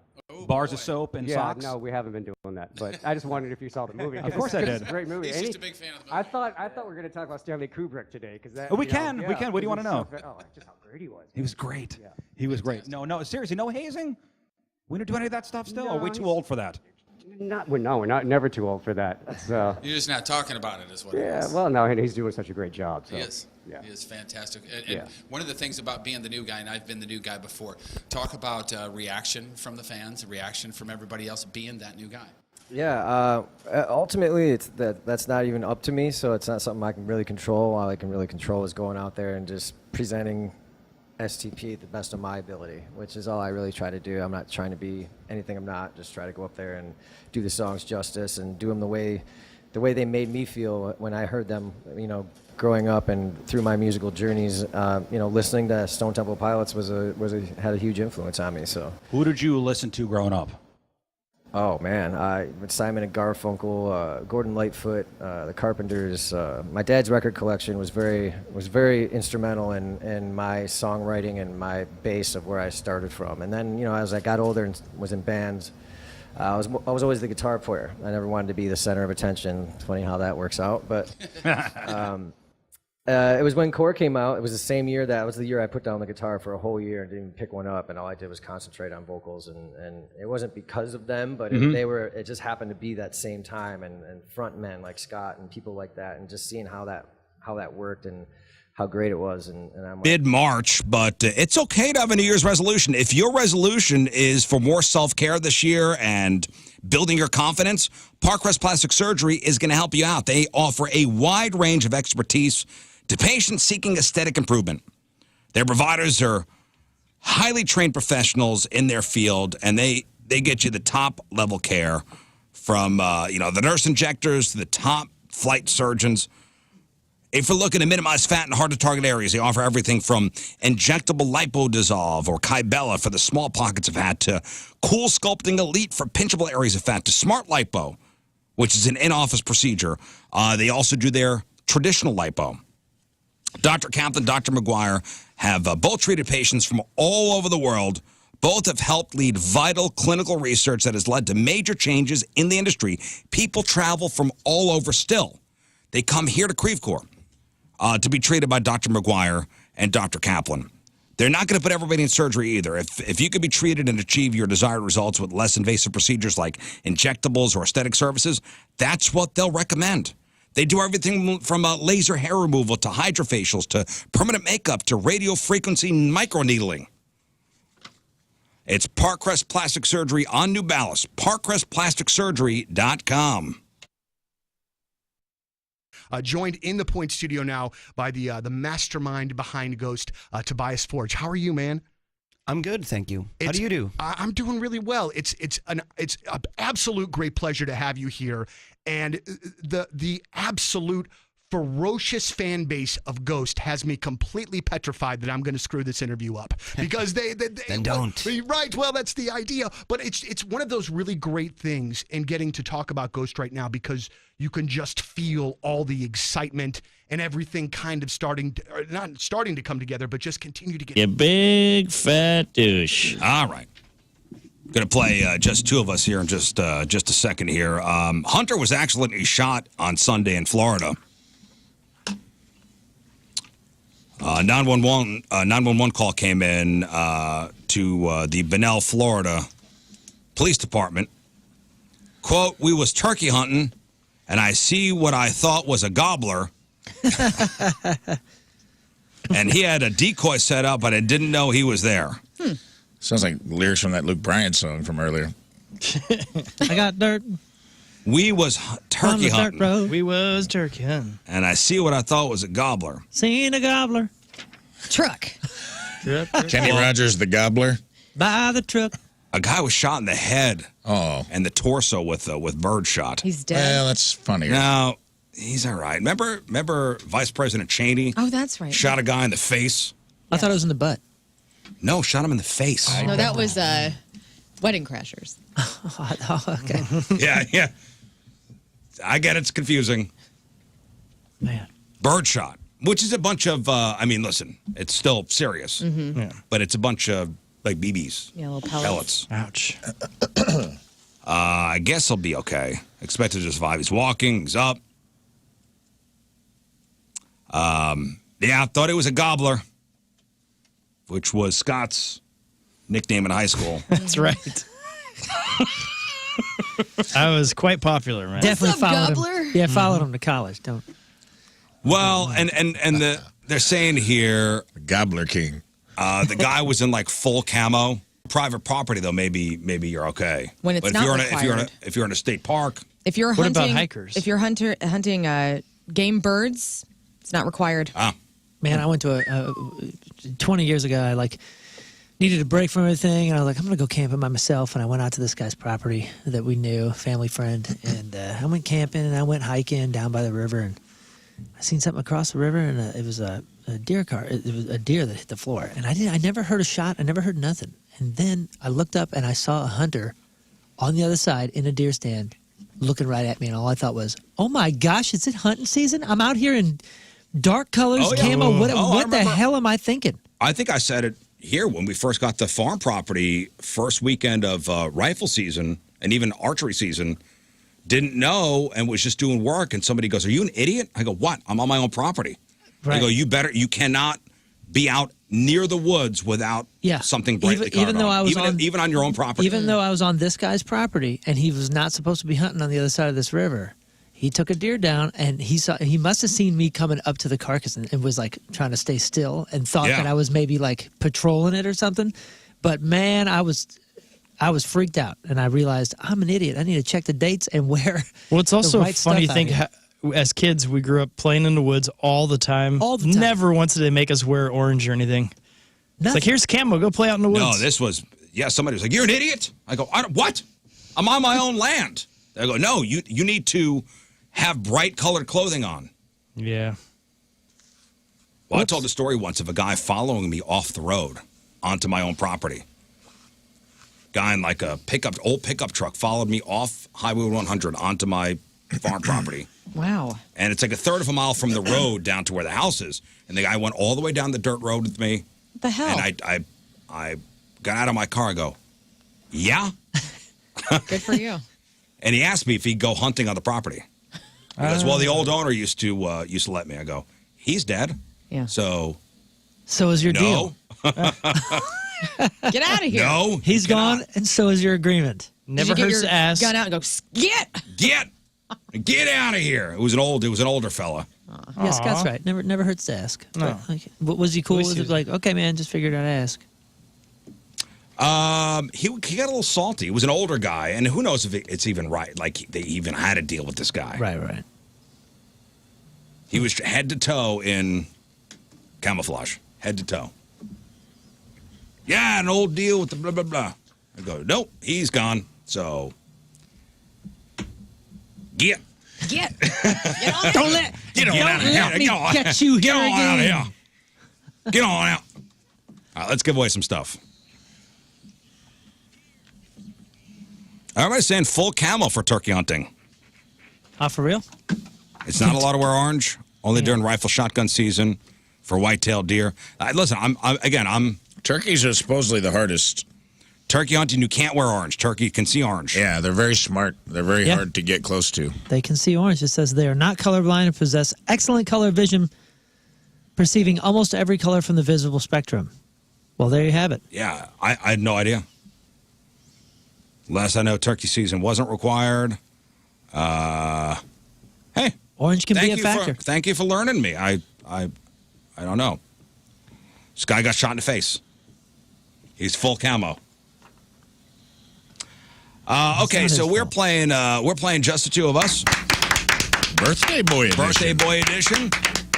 Bars of soap and Yeah. socks? No, we haven't been doing that. But I just wondered if you saw the movie. Of course I did. It's a great movie. He's just a big fan of the movie. I thought we were going to talk about Stanley Kubrick today because that. We you can. know, We can. What do you because wanna he's know? so just how great he was. He was great. Yeah. He was great. No, seriously, no hazing? We don't do any of that stuff still? No, or are we too he's- old for that? We're not never too old for that. That's, You're just not talking about it, is what it yeah. is. Well, no, and he's doing such a great job. So. He is. Yeah. He is fantastic. And Yeah. one of the things about being the new guy, and I've been the new guy before, talk about reaction from the fans, reaction from everybody else being that new guy. Yeah, ultimately, that's not even up to me, so it's not something I can really control. All I can really control is going out there and just presenting STP at the best of my ability, which is all I really try to do. I'm not trying to be anything I'm not. Just try to go up there and do the songs justice and do them the way they made me feel when I heard them, growing up and through my musical journeys. Listening to Stone Temple Pilots had a huge influence on me. So. Who did you listen to growing up? Oh man, Simon and Garfunkel, Gordon Lightfoot, the Carpenters. My dad's record collection was very instrumental in my songwriting and my base of where I started from. And then as I got older and was in bands, I was always the guitar player. I never wanted to be the center of attention. It's funny how that works out, but. It was when Core came out. It was the same year that was the year I put down the guitar for a whole year and didn't pick one up, and all I did was concentrate on vocals. And it wasn't because of them, but it just happened to be that same time, and front men like Scott and people like that, and just seeing how that worked and how great it was. And I'm like, Mid-March, but it's okay to have a New Year's resolution. If your resolution is for more self-care this year and building your confidence, Parkrest Plastic Surgery is going to help you out. They offer a wide range of expertise to patients seeking aesthetic improvement. Their providers are highly trained professionals in their field, and they get you the top level care from the nurse injectors to the top flight surgeons. If you're looking to minimize fat in hard-to-target areas, they offer everything from injectable lipo-dissolve or Kybella for the small pockets of fat to Cool Sculpting Elite for pinchable areas of fat to Smart Lipo, which is an in-office procedure. They also do their traditional lipo. Dr. Kaplan, Dr. McGuire have both treated patients from all over the world. Both have helped lead vital clinical research that has led to major changes in the industry. People travel from all over still. They come here to Creve Coeur to be treated by Dr. McGuire and Dr. Kaplan. They're not going to put everybody in surgery either. If you could be treated and achieve your desired results with less invasive procedures like injectables or aesthetic services, that's what they'll recommend. They do everything from laser hair removal to hydrofacials to permanent makeup to radio frequency microneedling. It's Parkcrest Plastic Surgery on New Ballas, parkcrestplasticsurgery.com. Joined in the point studio now by the mastermind behind Ghost, Tobias Forge. How are you, man? I'm good, thank you. How do you do? I'm doing really well. It's an absolute great pleasure to have you here, and the absolute ferocious fan base of Ghost has me completely petrified that I'm going to screw this interview up because they then don't. Right. Well, that's the idea. But it's one of those really great things in getting to talk about Ghost right now because you can just feel all the excitement and everything kind of not starting to come together, but just continue to get. You big fat douche. All right. Going to play just two of us here in just a second here. Hunter was actually shot on Sunday in Florida. 911 call came in to the Bunnell, Florida Police Department. Quote, "We was turkey hunting, and I see what I thought was a gobbler." And he had a decoy set up, but I didn't know he was there. Sounds like lyrics from that Luke Bryan song from earlier. I got dirt. We was turkey hunting. Road. We was turkey hunting. And I see what I thought was a gobbler. Seen a gobbler. Truck. Kenny Rogers, the gobbler. By the truck. A guy was shot in the head. Oh. And the torso with bird shot. He's dead. Well, that's funny. No, he's all right. Remember Vice President Cheney? Oh, that's right. Shot a guy in the face. I thought it was in the butt. No, shot him in the face. No, that was Wedding Crashers. Oh, okay. Yeah. I get it's confusing. Man. Birdshot, which is a bunch of, listen, it's still serious. Mm-hmm. Yeah. But it's a bunch of, like, BBs. Yeah, little pellets. Ouch. I guess he'll be okay. Expected to survive. He's walking. He's up. Yeah, thought it was a gobbler, which was Scott's nickname in high school. That's right. I was quite popular, man. Definitely followed gobbler? him. Yeah, followed him to college. Don't. Well, and they're saying here, Gobbler King. the guy was in like full camo. Private property though, maybe you're okay. When it's but not if you're in a state park, if you're What hunting, about hikers? If you're hunting game birds, it's not required. Man, I went to 20 years ago. I needed a break from everything, and I was like, I'm gonna go camping by myself. And I went out to this guy's property that we knew, family friend, and I went camping and I went hiking down by the river, and I seen something across the river, and it was a deer car. It was a deer that hit the floor, and I never heard a shot. I never heard nothing. And then I looked up and I saw a hunter on the other side in a deer stand, looking right at me, and all I thought was, "Oh my gosh, is it hunting season? I'm out here in dark colors, camo. What the hell am I thinking?" I think I said it here when we first got the farm property, first weekend of rifle season and even archery season. Didn't know and was just doing work, and somebody goes, "Are you an idiot?" I go, "What? I'm on my own property." Right. They go, you cannot be out near the woods without something brightly colored even though on. I was even on your own property. Even though I was on this guy's property and he was not supposed to be hunting on the other side of this river, he took a deer down, and he must have seen me coming up to the carcass and was like trying to stay still and thought that I was maybe like patrolling it or something. But man, I was freaked out, and I realized I'm an idiot. I need to check the dates and where. Well, it's also right a funny stuff thing. As kids, we grew up playing in the woods all the time. All the time. Never once did they make us wear orange or anything. It's like, here's Camo. Go play out in the woods. No, this was, somebody was like, you're an idiot. I go, what? I'm on my own land. I go, no, you need to have bright colored clothing on. Yeah. Well, I told a story once of a guy following me off the road onto my own property. Guy in like a old pickup truck followed me off Highway 100 onto my farm property. Wow. And it's like a third of a mile from the road down to where the house is. And the guy went all the way down the dirt road with me. What the hell? And I got out of my car and go, yeah? Good for you. And he asked me if he'd go hunting on the property. He goes, well, the old owner used to let me. I go, he's dead. Yeah. So is your deal. Get out of here. No. He's gone, and so is your agreement. Never hurts to ask. Gun out and go, Get out of here. It was an older fella. Yeah, Scott's right. Never hurts to ask. No. But was he cool with it? Like, okay, man, just figured I'd ask. He got a little salty. He was an older guy, and who knows if it's even right. Like, they even had to deal with this guy. Right. He was head to toe in camouflage. Head to toe. Yeah, an old deal with the blah, blah, blah. I go, nope, he's gone. So, get on it. Don't let me get you Get here on out of again. here. Get on out. All right, let's give away some stuff. Everybody's saying full camo for turkey hunting. For real? It's not allowed to wear orange. Only during rifle shotgun season for white-tailed deer. Listen, I'm Turkeys are supposedly the hardest. Turkey hunting, you can't wear orange. Turkey can see orange. Yeah, they're very smart. They're very hard to get close to. They can see orange. It says they are not colorblind and possess excellent color vision, perceiving almost every color from the visible spectrum. Well, there you have it. Yeah, I had no idea. Last I know, turkey season wasn't required. Hey, orange can be a factor. Thank you for learning me. I don't know. This guy got shot in the face. He's full camo. Okay, so we're playing just the two of us. Birthday boy edition. Birthday boy edition.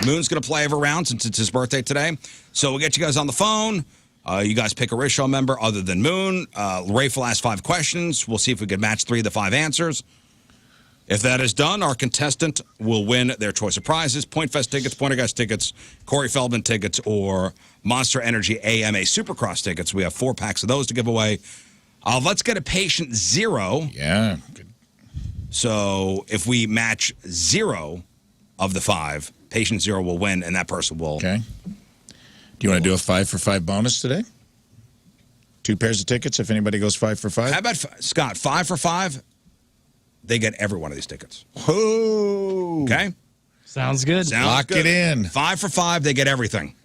Moon's going to play every round since it's his birthday today. So we'll get you guys on the phone. You guys pick a Rizz Show member other than Moon. Rafe will ask 5 questions. We'll see if we can match 3 of the 5 answers. If that is done, our contestant will win their choice of prizes: Point Fest tickets, Pointer Guys tickets, Corey Feldman tickets, or Monster Energy AMA Supercross tickets. We have 4 packs of those to give away. Let's get a patient 0. Yeah. So if we match 0 of the 5, patient 0 will win, and that person will. Okay. Do you want to do a 5 for 5 bonus today? 2 pairs of tickets if anybody goes 5 for 5? How about, Scott, 5 for 5? They get every one of these tickets. Whoa. Okay? Sounds good. Lock it in. 5 for 5, they get everything.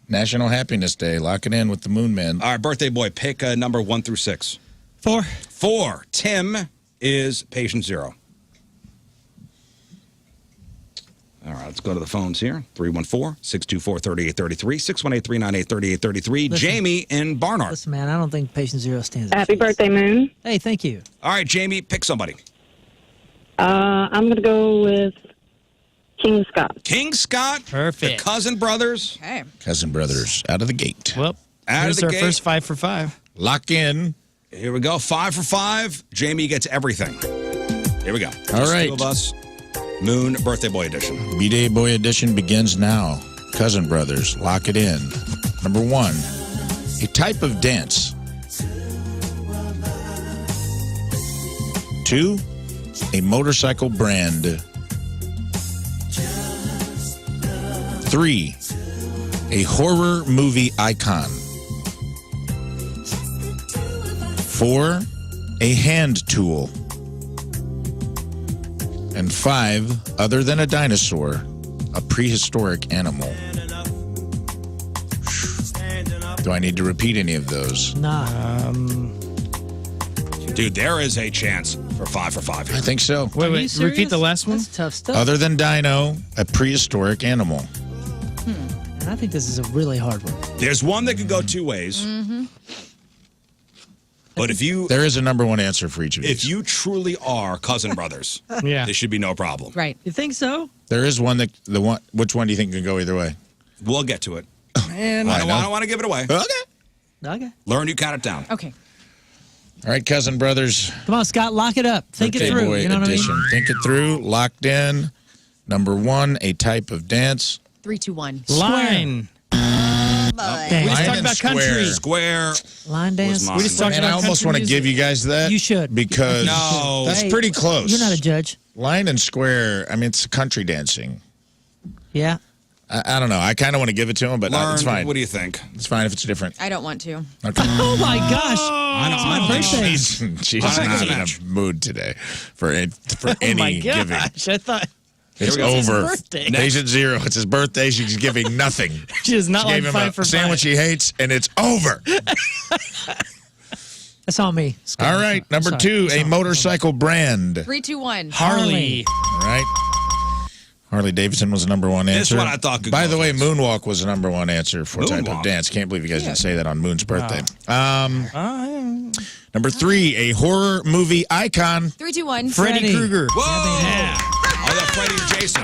National Happiness Day. Lock it in with the Moon Man. All right, birthday boy, pick a number 1 through 6. 4. 4. Tim is patient 0. All right, let's go to the phones here. 314-624-3833, 618-398-3833. Jamie in Barnard. Listen, man, I don't think patient 0 stands. Happy birthday, Moon. Hey, thank you. All right, Jamie, pick somebody. I'm going to go with King Scott. King Scott. Perfect. The Cousin Brothers. Okay. Cousin Brothers, out of the gate. Well, here's our first 5 for 5. Lock in. Here we go. 5 for 5. Jamie gets everything. Here we go. All Just right. 2 of us. Moon Birthday Boy Edition. B-Day Boy Edition begins now. Cousin Brothers, lock it in. Number 1, a type of dance. 2, a motorcycle brand. 3, a horror movie icon. 4, a hand tool. And 5, other than a dinosaur, a prehistoric animal. Do I need to repeat any of those? Nah. Dude, there is a chance for 5 for 5 here. I think so. Wait, repeat the last one? That's tough stuff. Other than dino, a prehistoric animal. I think this is a really hard one. There's one that could go 2 ways. Mm-hmm. But if you... There is a number 1 answer for each of these. If you truly are Cousin Brothers, Yeah. there should be no problem. Right. You think so? There is one that... Which one do you think can go either way? We'll get to it. Man, I don't want to give it away. Okay. Learn, you count it down. Okay. All right, cousin brothers. Come on, Scott, lock it up. Think it Birthday through. Boy You know edition. what I mean? Think it through. Locked in. Number 1, a type of dance. 3, 2, 1. line. Dang. We just Line talked and about square. country. Square. Line dance. mine. We just talked And I about almost country want to music. give you guys that. You should. Because No. that's Hey, pretty close. You're not a judge. Line and square, I mean, it's country dancing. Yeah. I don't know. I kind of want to give it to him, but Learn, it's fine. what do you think? It's fine if it's different. I don't want to. Okay. Oh my gosh. I my birthday. She's I not think in it's a mood today for any Oh my giving. gosh. I thought It's Here we go. it's his over. birthday. Patient 0. It's his birthday. She's giving nothing. She is not She like gave him 5 a for 5. sandwich he hates, and it's over. That's on me. Scott. All right, number Sorry. 2, a Sorry. motorcycle brand. 3, 2, 1. Harley. All right. Harley Davidson was the number 1 answer. This one I thought could By go the way, first. moonwalk was the number 1 answer for type of Moonwalk? dance. Can't believe you guys didn't say that on Moon's birthday. Number 3, a horror movie icon. 3, 2, 1. Freddy Freddy. Krueger. Whoa! Yeah. I thought Freddy or Jason.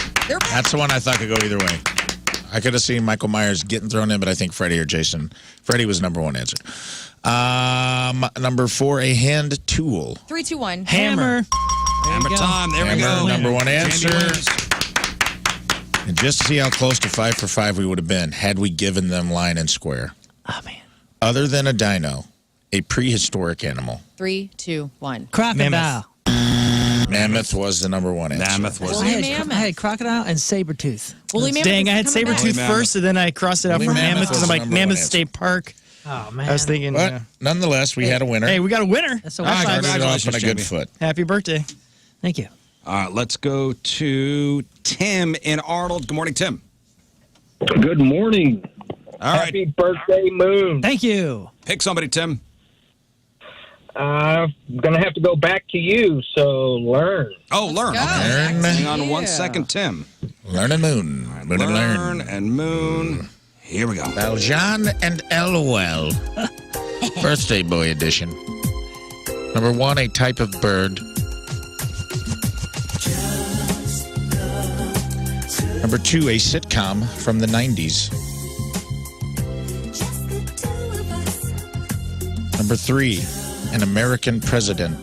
That's the one I thought could go either way. I could have seen Michael Myers getting thrown in, but I think Freddy or Jason. Freddy was number 1 answer. Number 4, a hand tool. 3, 2, 1. Hammer. Hammer time. There we Hammer, go. number 1 answer. Jandy wins. And just to see how close to 5 for 5 we would have been had we given them line and square. Oh man. Other than a dino, a prehistoric animal. 3, 2, 1. Crocodile. Mammoth was the number 1 answer. Mammoth was I Woolly had, mammoth. I had crocodile and saber tooth. Woolly mammoth Dang, is I had coming back. Sabretooth Mammoth. first, and then I crossed it out Woolly for mammoth Mammoth because was I'm like, the number one Mammoth answer. State Park. Oh man. I was thinking, But nonetheless, we had a winner. hey, we got a winner. That's a I started off Congratulations, on a good Jamie. foot. Happy birthday. Thank you. All right, let's go to Tim in Arnold. Good morning, Tim. Good morning. All right, Happy birthday, Moon. Thank you. pick somebody, Tim. I'm going to have to go back to you, so Learn. Oh, Learn. go. Okay. Learn. Hang on Yeah. 1 second, Tim. Learn and Moon. Moon and Learn Learn. and Moon. Here we go. Valjean and LOL. Birthday Boy edition. Number 1, a type of bird. Number 2, a sitcom from the 90s. Number 3, an American president.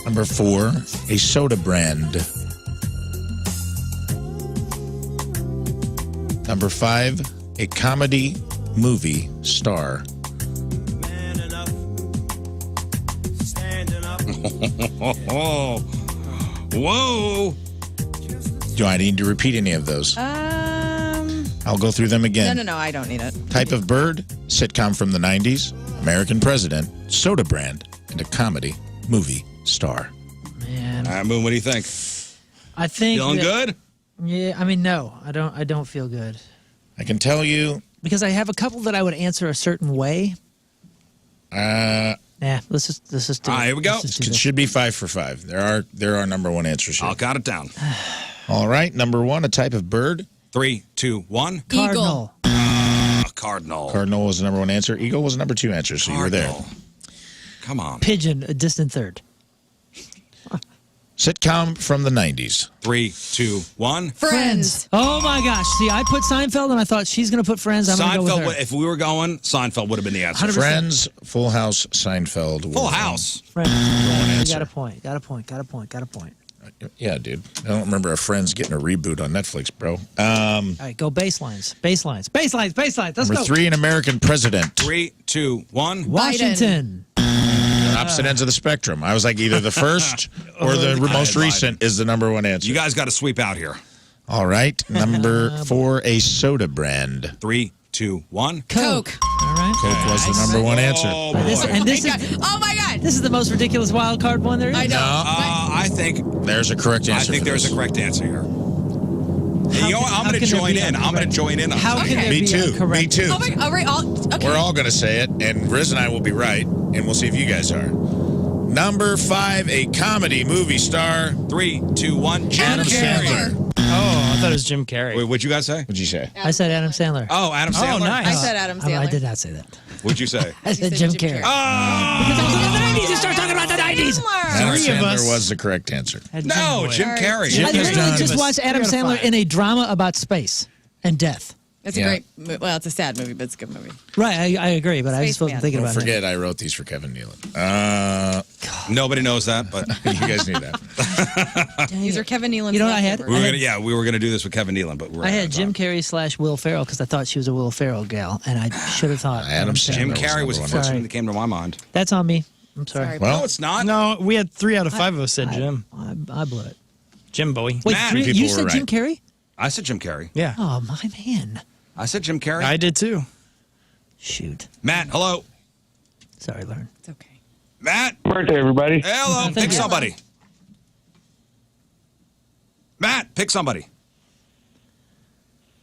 Number 4, a soda brand. Number 5, a comedy movie star. Oh, whoa. Do I need to repeat any of those? I'll go through them again. No, I don't need it. Type of bird, sitcom from the 90s, American president, soda brand, and a comedy movie star. Man. All right, Moon, what do you think? I think Feeling that- good? Yeah, I mean no. I don't feel good. I can tell you, Because I have a couple that I would answer a certain way. Nah, let's just do All right, here we go. let's just do it this. should be 5 for 5. There are number 1 answers here. I'll count it down. All right, number 1, a type of bird. 3, 2, 1. Cardinal. Cardinal. Cardinal was the number 1 answer. Eagle was the number 2 answer, so you were there. Cardinal. Come on. Pigeon, a distant third. Sitcom from the 90s. 3, 2, 1. Friends. Oh my gosh. See, I put Seinfeld and I thought she's going to put Friends. I'm going to go with Seinfeld, her. if we were going, Seinfeld would have been the answer. 100%. Friends, Full House, Seinfeld. Full House. Friends. answer. Got a point. Got a point. Got a point. Got a point. Yeah, dude. I don't remember a Friends getting a reboot on Netflix, bro. All right, go baselines. Baselines. Baselines. Baselines. Let's Number go. 3, an American president. 3, 2, 1. Washington. Opposite ends of the spectrum. I was like either the first or the most recent is the number 1 answer. You guys got to sweep out here. All right. Number 4, a soda brand. 3, 2, 1. Coke. All right. Coke was the number 1 answer. Oh, This boy. is Oh my God. this is the most ridiculous wild card one there is. I know. I think There's a correct answer. there's a correct answer here. You know what? I'm how going to can there join be a in. I'm going to correct- join in. on How this. can there Me be a too. correct? Me too. Oh my. All right. Okay. We're all going to say it, and Rizz and I will be right, and we'll see if you guys are. Number 5, a comedy movie star. 3, 2, 1. Adam Sandler. Oh, I thought it was Jim Carrey. Wait, what'd you guys say? What'd you say? I said Adam Sandler. Oh, Adam Sandler. nice. I said Adam Sandler. I did not say that. What'd you say? I said Jim Carrey. Oh! Because I was in the 90s. You start talking about the 90s. Adam Three of Sandler us. was the correct answer. No, Jim Carrey. Jim I is literally done. just watched Adam Three out of Sandler five. in a drama about space and death. It's Yeah. a great well, it's a sad movie, but it's a good movie. Right, I agree, but I just wasn't Spaceman. thinking Don't about forget, I wrote these for Kevin Nealon. Nobody knows that, but You guys knew that. These are Kevin Nealon's. You know what I had? leftovers. we were gonna do this with Kevin Nealon, but we're I out had of Jim time. Carrey / Will Ferrell because I thought she was a Will Ferrell gal, and I should have thought Adam Sandler. Jim was Carrey was the number first one. one that came to my mind. That's on me. I'm sorry. Sorry. Well, No, it's not. No, we had 3 out of 5 of us said Jim. I blew it. Jim boy. Wait, Matt, people you were said Jim right. Carrey? I said Jim Carrey. Yeah. Oh, my man. I said Jim Carrey. I did too. Shoot. Matt, hello. Sorry, Lern. It's okay. Matt, Birthday, everybody. hello. Pick somebody. Matt, pick somebody.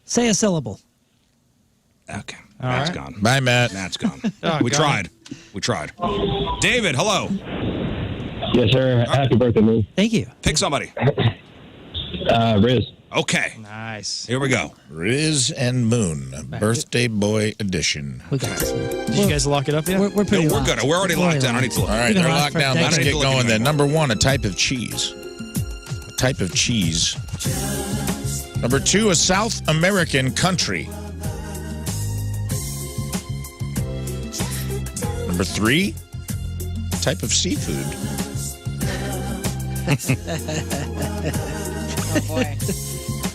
Say a syllable. Okay. All Matt's right. gone. Bye, Matt. Matt's gone. Oh, we God. tried. We tried. David, hello. Yes, sir. Happy birthday, man. Thank you. Pick somebody. Riz. Okay. Nice. Here we go. Rizz and Moon, Birthday Boy Edition. We got this. Did you guys lock it up yet? We're pretty We're locked. good. We're already locked down. I need to look. All right, We've been they're locked locked for down. Let's decades. get going then. Number 1, a type of cheese. A type of cheese. Number 2, a South American country. Number 3, a type of seafood. Oh boy.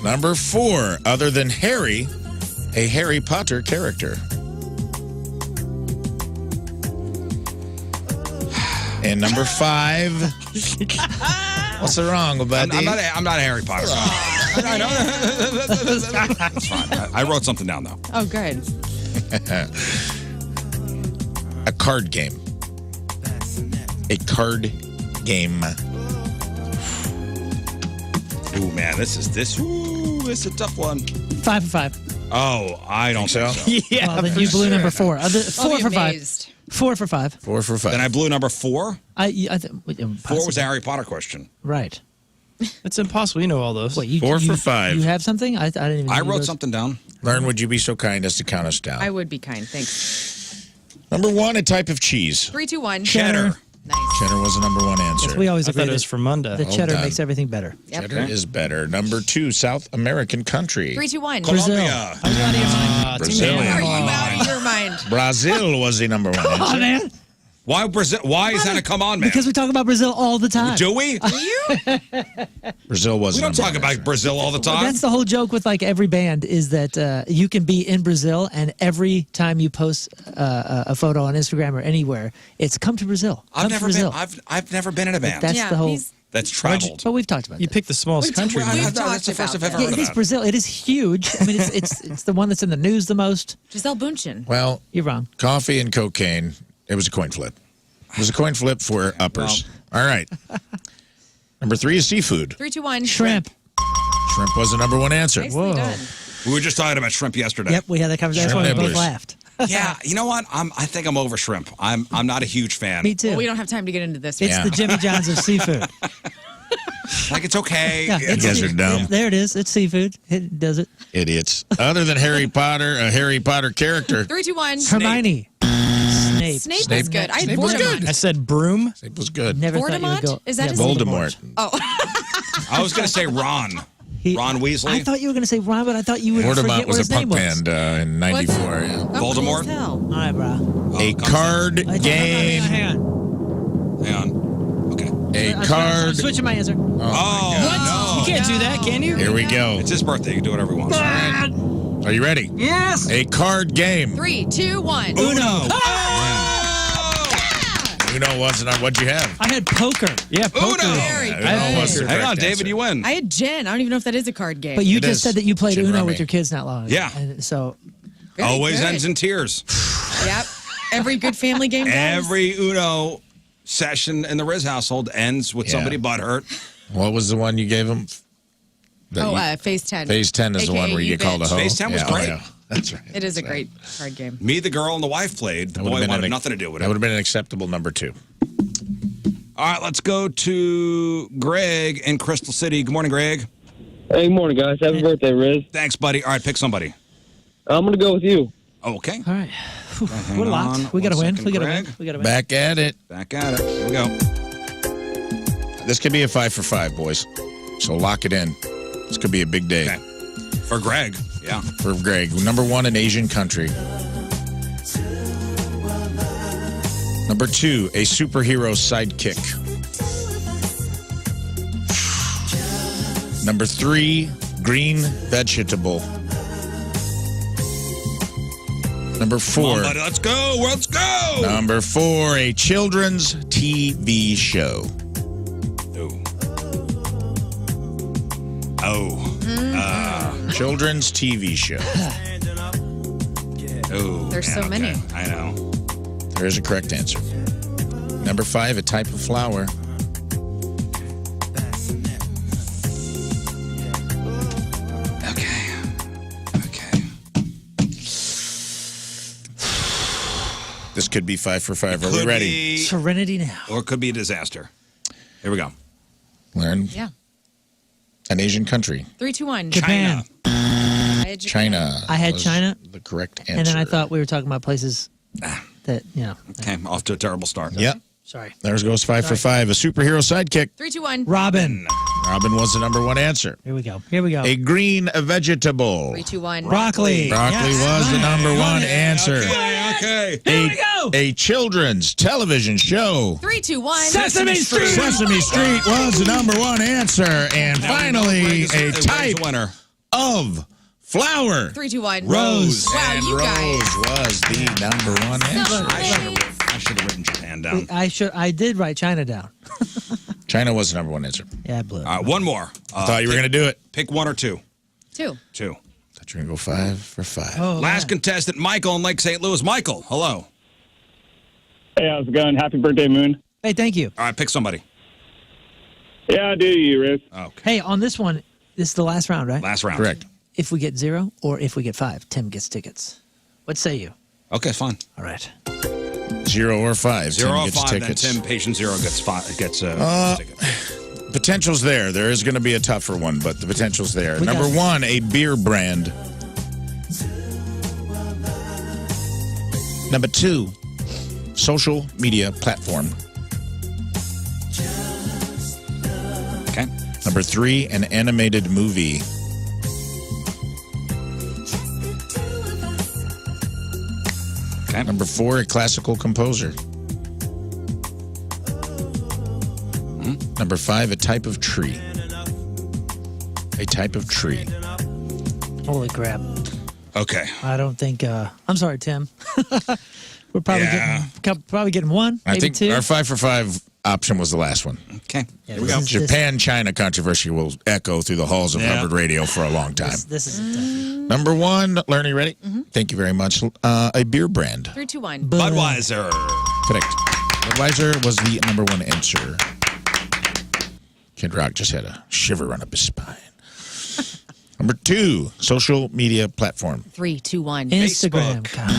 Number 4, other than Harry, a Harry Potter character. And number 5, what's wrong about I'm these? not a Harry Potter fan. I know. That's fine. I wrote something down, though. Oh, good. A card game. A card game. Ooh, man, this is a tough one. 5 for 5. Oh, I don't think so. Yeah. Well, then you blew number 4. I'll 4 be for 5. amazed. 4 for 5. 4 for 5. Then I blew number 4. 4 4 was a Harry Potter question. Right. It's impossible. You know all those. Wait, 4 for 5. You have something? I didn't even. I know you wrote guys- something down. Learn, would you be so kind as to count us down? I would be kind. Thanks. Number 1, a type of cheese. 3, 2, 1. Cheddar. Nice. Cheddar was the number 1 answer. Yes, we always I agree thought it was that from Monday. the cheddar done. makes everything better. Yep. Cheddar is better. Number 2, South American country. 3, 2, 1. Brazil. Colombia. I was out of your mind. Brazilian. Are you out of your mind? Brazil was the number 1 answer. Oh, man. Why Brazil? Why is that a come on, man? Because we talk about Brazil all the time. Do we? Brazil was We the don't number talk 1 about answer. Brazil all the time. That's the whole joke with like every band is that you can be in Brazil and every time you post a photo on Instagram or anywhere, it's come to Brazil. Come I've to never Brazil. been. I've never been in a band. That's Yeah, the whole. he's- That's traveled. But we've talked about You that. picked the smallest country. We've man. That's the first I've ever Yeah, heard it of is that. Brazil. It is huge. I mean, it's the one that's in the news the most. Giselle Bundchen. Well, You're wrong. coffee and cocaine, it was a coin flip. It was a coin flip for uppers. All right. Number 3 is seafood. 3, 2, 1. Shrimp. Shrimp was the number 1 answer. Nicely done. We were just talking about shrimp yesterday. Yep, we had that conversation. That's why we Shrimp both nibblers. laughed. Yeah, you know what? I think I'm over shrimp. I'm not a huge fan. Me too. Well, we don't have time to get into this. It's Yeah. the Jimmy John's of seafood. Like it's okay. Yeah, You guys are dumb. There it is. It's seafood. It does it. Idiots. Other than Harry Potter, a Harry Potter character. 3, 2, 1. Hermione. Snape. Snape is good. I had Snape was Voldemort. I said broom. It was good. Never thought you would Voldemort? go. Is that yeah, his Voldemort. Oh, I was going to say Ron. Ron Weasley. I thought you were going to say Ron, but I thought you would Voldemort forget what was his a name punk was. band in 94. Yeah. Voldemort? Hell. All right, bro. A card game. Hang on. Hang on. Okay. A I'm card. switching my answer. Oh, You can't do that, can you? Here we go. It's his birthday. You can do whatever he wants. Are you ready? Yes. A card game. 3, 2, 1. Uno. Uno was not what you have. I had poker. Yeah, poker. Uno. Very good. Uno was the Hang on, correct David. answer. You win. I had Jen. I don't even know if that is a card game. But you It just is. said that you played Gin Uno rummy. with your kids not long ago. Yeah. And so Very Always good. ends in tears. Yep. Every good family game does. Every Uno session in the Rizz household ends with Yeah. somebody butthurt. What was the one you gave him? Phase 10. Phase 10 is the AKA one where you get called a bitch. hoe. Phase 10 was Yeah, oh, great. yeah. That's right. It is a great card game. Me, the girl, and the wife played. The That would've boy been wanted an- nothing to do with That it. would have been an acceptable number 2. All right, let's go to Greg in Crystal City. Good morning, Greg. Hey, morning, guys. Happy birthday, Riz. Thanks, buddy. All right, pick somebody. I'm going to go with you. Okay. all right. Hang We're on locked. We got to one win. second, We got to win. Greg. We got to win. Back at it. Back at it. Here we go. This could be a 5 for 5, boys. So lock it in. This could be a big day. Okay. For Greg, yeah. For Greg. Number 1, an Asian country. Number 2, a superhero sidekick. Number 3, green vegetable. Number 4. Come on, buddy, let's go. Let's go. Number 4, a children's TV show. Children's TV show. There's so many. I know. There is a correct answer. Number 5, a type of flower. Okay. This could be 5 for 5. Are we ready? Serenity now. Or it could be a disaster. Here we go. Learn. Yeah. An Asian country. 3, 2, 1. Japan. China. I had was China. The correct answer. And then I thought we were talking about places that, you know. Okay, off to a terrible start. Yep. Sorry. There goes 5 for 5. A superhero sidekick. 3, 2, 1. Robin. Robin was the number 1 answer. Here we go. Here we go. A green vegetable. 3, 2, 1. Broccoli. Broccoli was the number 1 answer. Okay. Here we go. A children's television show. 3, 2, 1. Sesame Street. Sesame Street was the number 1 answer. And finally, a type winner of flower. 3, 2, 1. Rose. Wow, and you Rose guys. was the number 1 answer. I should have written Japan down. I did write China down. China was the number 1 answer. Yeah, I blew it. All right, one more. I thought you were going to do it. Pick 1 or 2. 2. 2. Thought you were going to go 5 for 5. Oh, Last man. contestant, Michael in Lake St. Louis. Michael, hello. Hey, how's it going? Happy birthday, Moon. Hey, thank you. All right, pick somebody. Yeah, I do you, Rizz. Okay. Hey, on this one, this is the last round, right? Last round. Correct. If we get 0 or if we get 5, Tim gets tickets. What say you? Okay, fine. All right. 0 or 5. 0 Tim or gets 5, tickets. then Tim, patient 0 gets tickets. Potential's there. There is going to be a tougher one, but the potential's there. We Number got- 1, a beer brand. Number 2, social media platform. Okay. Number 3, an animated movie. Okay. Number 4, a classical composer. Number 5, a type of tree. A type of tree. Holy crap. Okay. I don't think, I'm sorry, Tim. We're probably Yeah. getting 1, I maybe think 2. our 5 for 5 option was the last one. Okay. Yeah, Here we go. this is- Japan-China controversy will echo through the halls of Yeah. Hubbard Radio for a long time. This is a toughie. Number 1, Lern, are you ready? Thank you very much. A beer brand. 3, 2, 1. Budweiser. Correct. Budweiser was the number 1 answer. Kid Rock just had a shiver run up his spine. Number 2, social media platform. 3, 2, 1. Instagram. Facebook. God.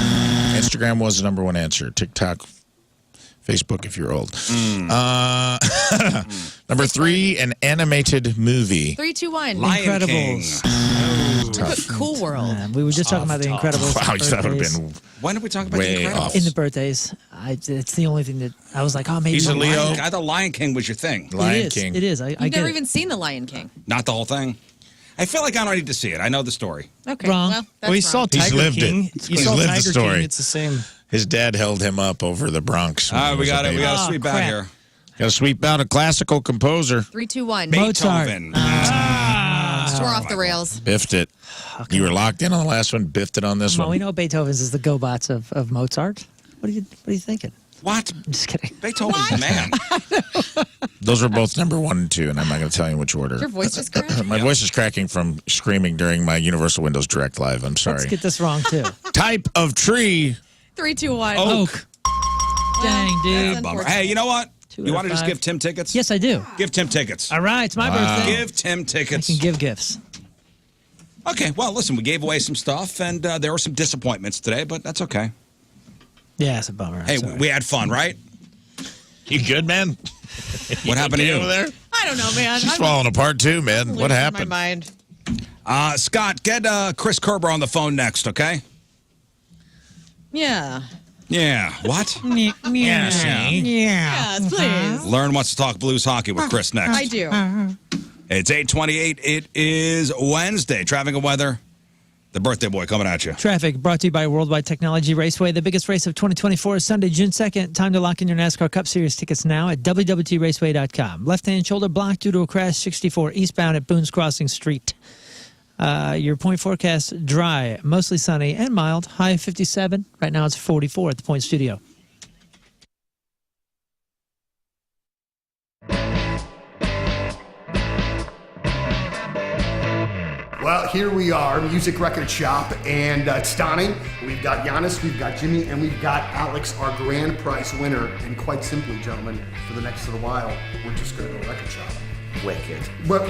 Instagram was the number 1 answer. TikTok, Facebook if you're old. Number 3, an animated movie. 3, 2, 1. Lion Incredibles. Put Cool World. We were just talking about the Incredibles. Wow, that would have birthdays. been When did we talk about way the Incredibles? off. In the birthdays. It's the only thing that I was like, oh, maybe. He's a one- Leo. I thought Lion King was your thing. Lion it is. King. It is. I You've get never it. even seen The Lion King. Not the whole thing. I feel like I don't need to see it. I know the story. Okay. Wrong. Well, that's Well, he wrong. saw He's Tiger lived King. it. He He's saw lived the Tiger story. King. It's the same. His dad held him up over the Bronx. All right, we got it. We got to Oh, sweep out crap. here. Got to sweep out a classical composer. 3, 2, 1. Mozart. Beethoven. Tore off the rails. Biffed it. You were locked in on the last one. Biffed it on this Come on, one. we know Beethoven's is the GoBots of Mozart. What are you thinking? What? I'm just kidding. Beethoven's the man. Those were both number 1 and 2, and I'm not going to tell you which order. Your voice just cracked. My voice is cracking from screaming during my Universal Windows Direct Live. I'm sorry. Let's get this wrong too. Type of tree. 3, 2, 1. Oak. Dang, dude. That's Bummer. Hey, you know what? 2 You out want to of just 5. give Tim tickets? Yes, I do. Give Tim tickets. All right, it's my birthday. Give Tim I tickets. can give gifts. Okay, well, listen, we gave away some stuff, and there were some disappointments today, but that's okay. Yeah, it's a bummer. I'm Hey, sorry. we had fun, right? You good, man? What happened to you? over there? I don't know, man. She's falling apart too, man. What losing happened? My mind. Scott, get Chris Kerber on the phone next, okay? Yeah. Yeah. What? Yes, please. Learn wants to talk blues hockey with Chris next. I do. It's 8:28. It is Wednesday. Traffic and weather. The birthday boy coming at you. Traffic brought to you by Worldwide Technology Raceway. The biggest race of 2024 is Sunday, June 2nd. Time to lock in your NASCAR Cup Series tickets now at www.raceway.com. Left-hand shoulder blocked due to a crash, 64 eastbound at Boone's Crossing Street. Your point forecast, dry, mostly sunny and mild. High of 57. Right now it's 44 at the Point Studio. Well, here we are, Music Record Shop, and it's stunning. We've got Giannis, we've got Jimmy, and we've got Alex, our grand prize winner. And quite simply, gentlemen, for the next little while, we're just going to go record shop. Wicked.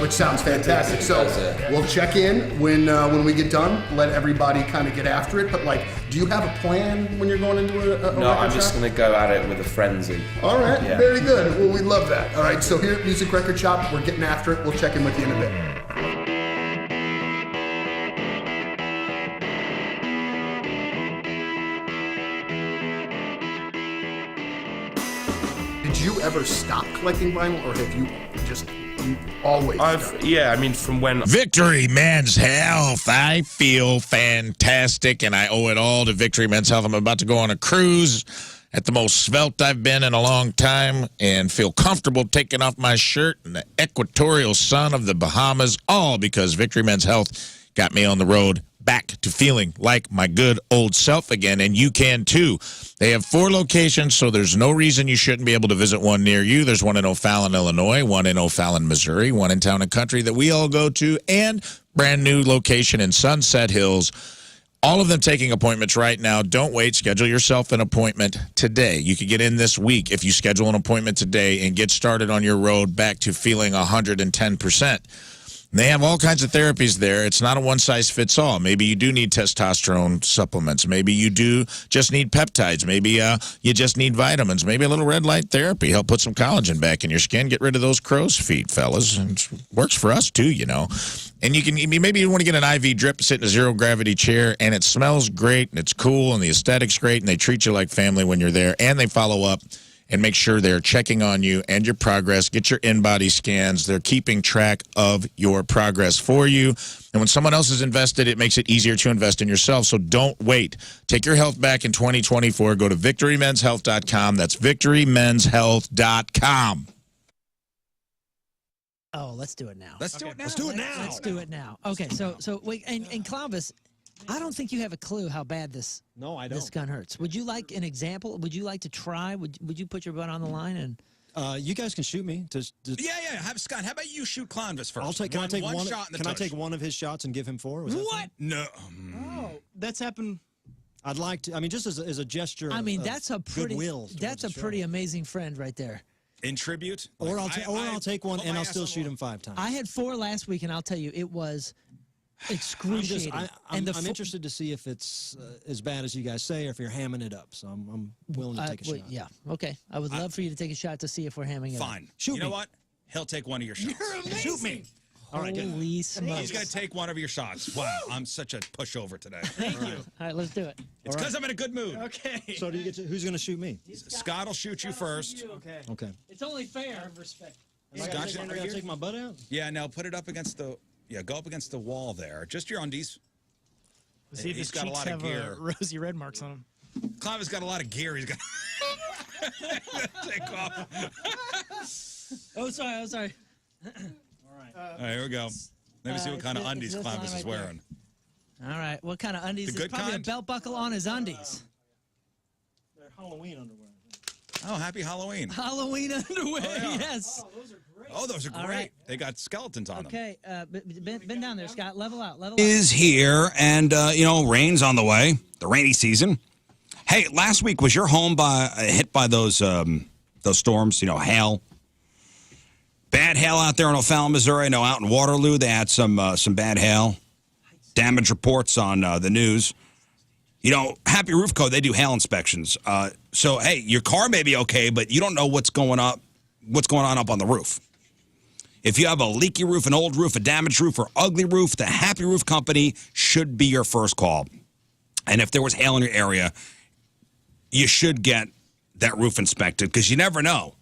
Which sounds fantastic. So we'll check in when we get done. Let everybody kind of get after it. But do you have a plan when you're going into a record No, I'm shop? just going to go at it with a frenzy. All right, Yeah. very good. Well, we love that. All right, so here at Music Record Shop, we're getting after it. We'll check in with you in a bit. Did you ever stop collecting vinyl, or have you just always? From when Victory Men's Health. I feel fantastic, and I owe it all to Victory Men's Health. I'm about to go on a cruise at the most svelte I've been in a long time and feel comfortable taking off my shirt in the equatorial sun of the Bahamas, all because Victory Men's Health got me on the road back to feeling like my good old self again, and you can too. They have 4 locations, so there's no reason you shouldn't be able to visit one near you. There's one in O'Fallon, Illinois, one in O'Fallon, Missouri, one in Town and Country that we all go to, and brand new location in Sunset Hills. All of them taking appointments right now. Don't wait. Schedule yourself an appointment today. You can get in this week if you schedule an appointment today and get started on your road back to feeling 110%. They have all kinds of therapies there. It's not a one-size-fits-all. Maybe you do need testosterone supplements. Maybe you do just need peptides. Maybe you just need vitamins. Maybe a little red light therapy. Help put some collagen back in your skin. Get rid of those crow's feet, fellas. It works for us, too, you know. And maybe you want to get an IV drip, sit in a zero-gravity chair, and it smells great, and it's cool, and the aesthetic's great, and they treat you like family when you're there, and they follow up and make sure they're checking on you and your progress. Get your in-body scans. They're keeping track of your progress for you. And when someone else is invested, it makes it easier to invest in yourself. So don't wait. Take your health back in 2024. Go to victorymenshealth.com. That's victorymenshealth.com. Oh, let's do it now. Let's do it now. Let's do it now. Okay, so wait, and Clovis, I don't think you have a clue how bad this gun hurts. Would you like an example? Would you like to try? Would you put your butt on the line and? You guys can shoot me. Yeah. Scott, how about you shoot Clovis first? Can I take one shot in the Can I tush. take one of his shots and give him 4? Was that What? fine? No. Oh, that's happened. I'd like to. I mean, just as a gesture. I mean, of that's a pretty. goodwill. That's a pretty amazing friend right there. In tribute? Or I'll take one and I'll still shoot him 5 times. I had 4 last week, and I'll tell you, it was excruciating. I'm interested to see if it's as bad as you guys say, or if you're hamming it up. So I'm willing to take a shot. Yeah, okay. I would love for you to take a shot to see if we're hamming it up. Fine. You know what? He'll take one of your shots. You're amazing. Shoot me. All right, good. Holy smokes. He's going to take one of your shots. Wow, I'm such a pushover today. Thank you. All right, let's do it. It's because I'm in a good mood. Okay. So do you get to, who's going to shoot me? Scott will shoot you first. Okay. It's only fair. Respect. I got to take my butt out? Yeah, now put it up against the... Yeah, go up against the wall there. Just your undies. See if his He's got a cheeks lot of have gear. rosy red marks on them. Clive's got a lot of gear. He's got... Take off. Oh, sorry. All right, here we go. Let me see what kind of undies Clive is wearing. All right, what kind of undies? The There's good probably kind? a belt buckle on his undies. They're Halloween underwear. Oh, happy Halloween. Halloween underwear, Oh, yeah. yes. Oh, those are great. All right. They got skeletons on them. Okay, bend down there, Scott. Level out. Is here, and, rain's on the way. The rainy season. Hey, last week, was your home hit by those storms, hail? Bad hail out there in O'Fallon, Missouri. I know out in Waterloo, they had some bad hail. Damage reports on the news. Happy Roof Co., they do hail inspections. So, hey, your car may be okay, but you don't know what's going on up on the roof. If you have a leaky roof, an old roof, a damaged roof, or ugly roof, the Happy Roof Company should be your first call. And if there was hail in your area, you should get that roof inspected because you never know.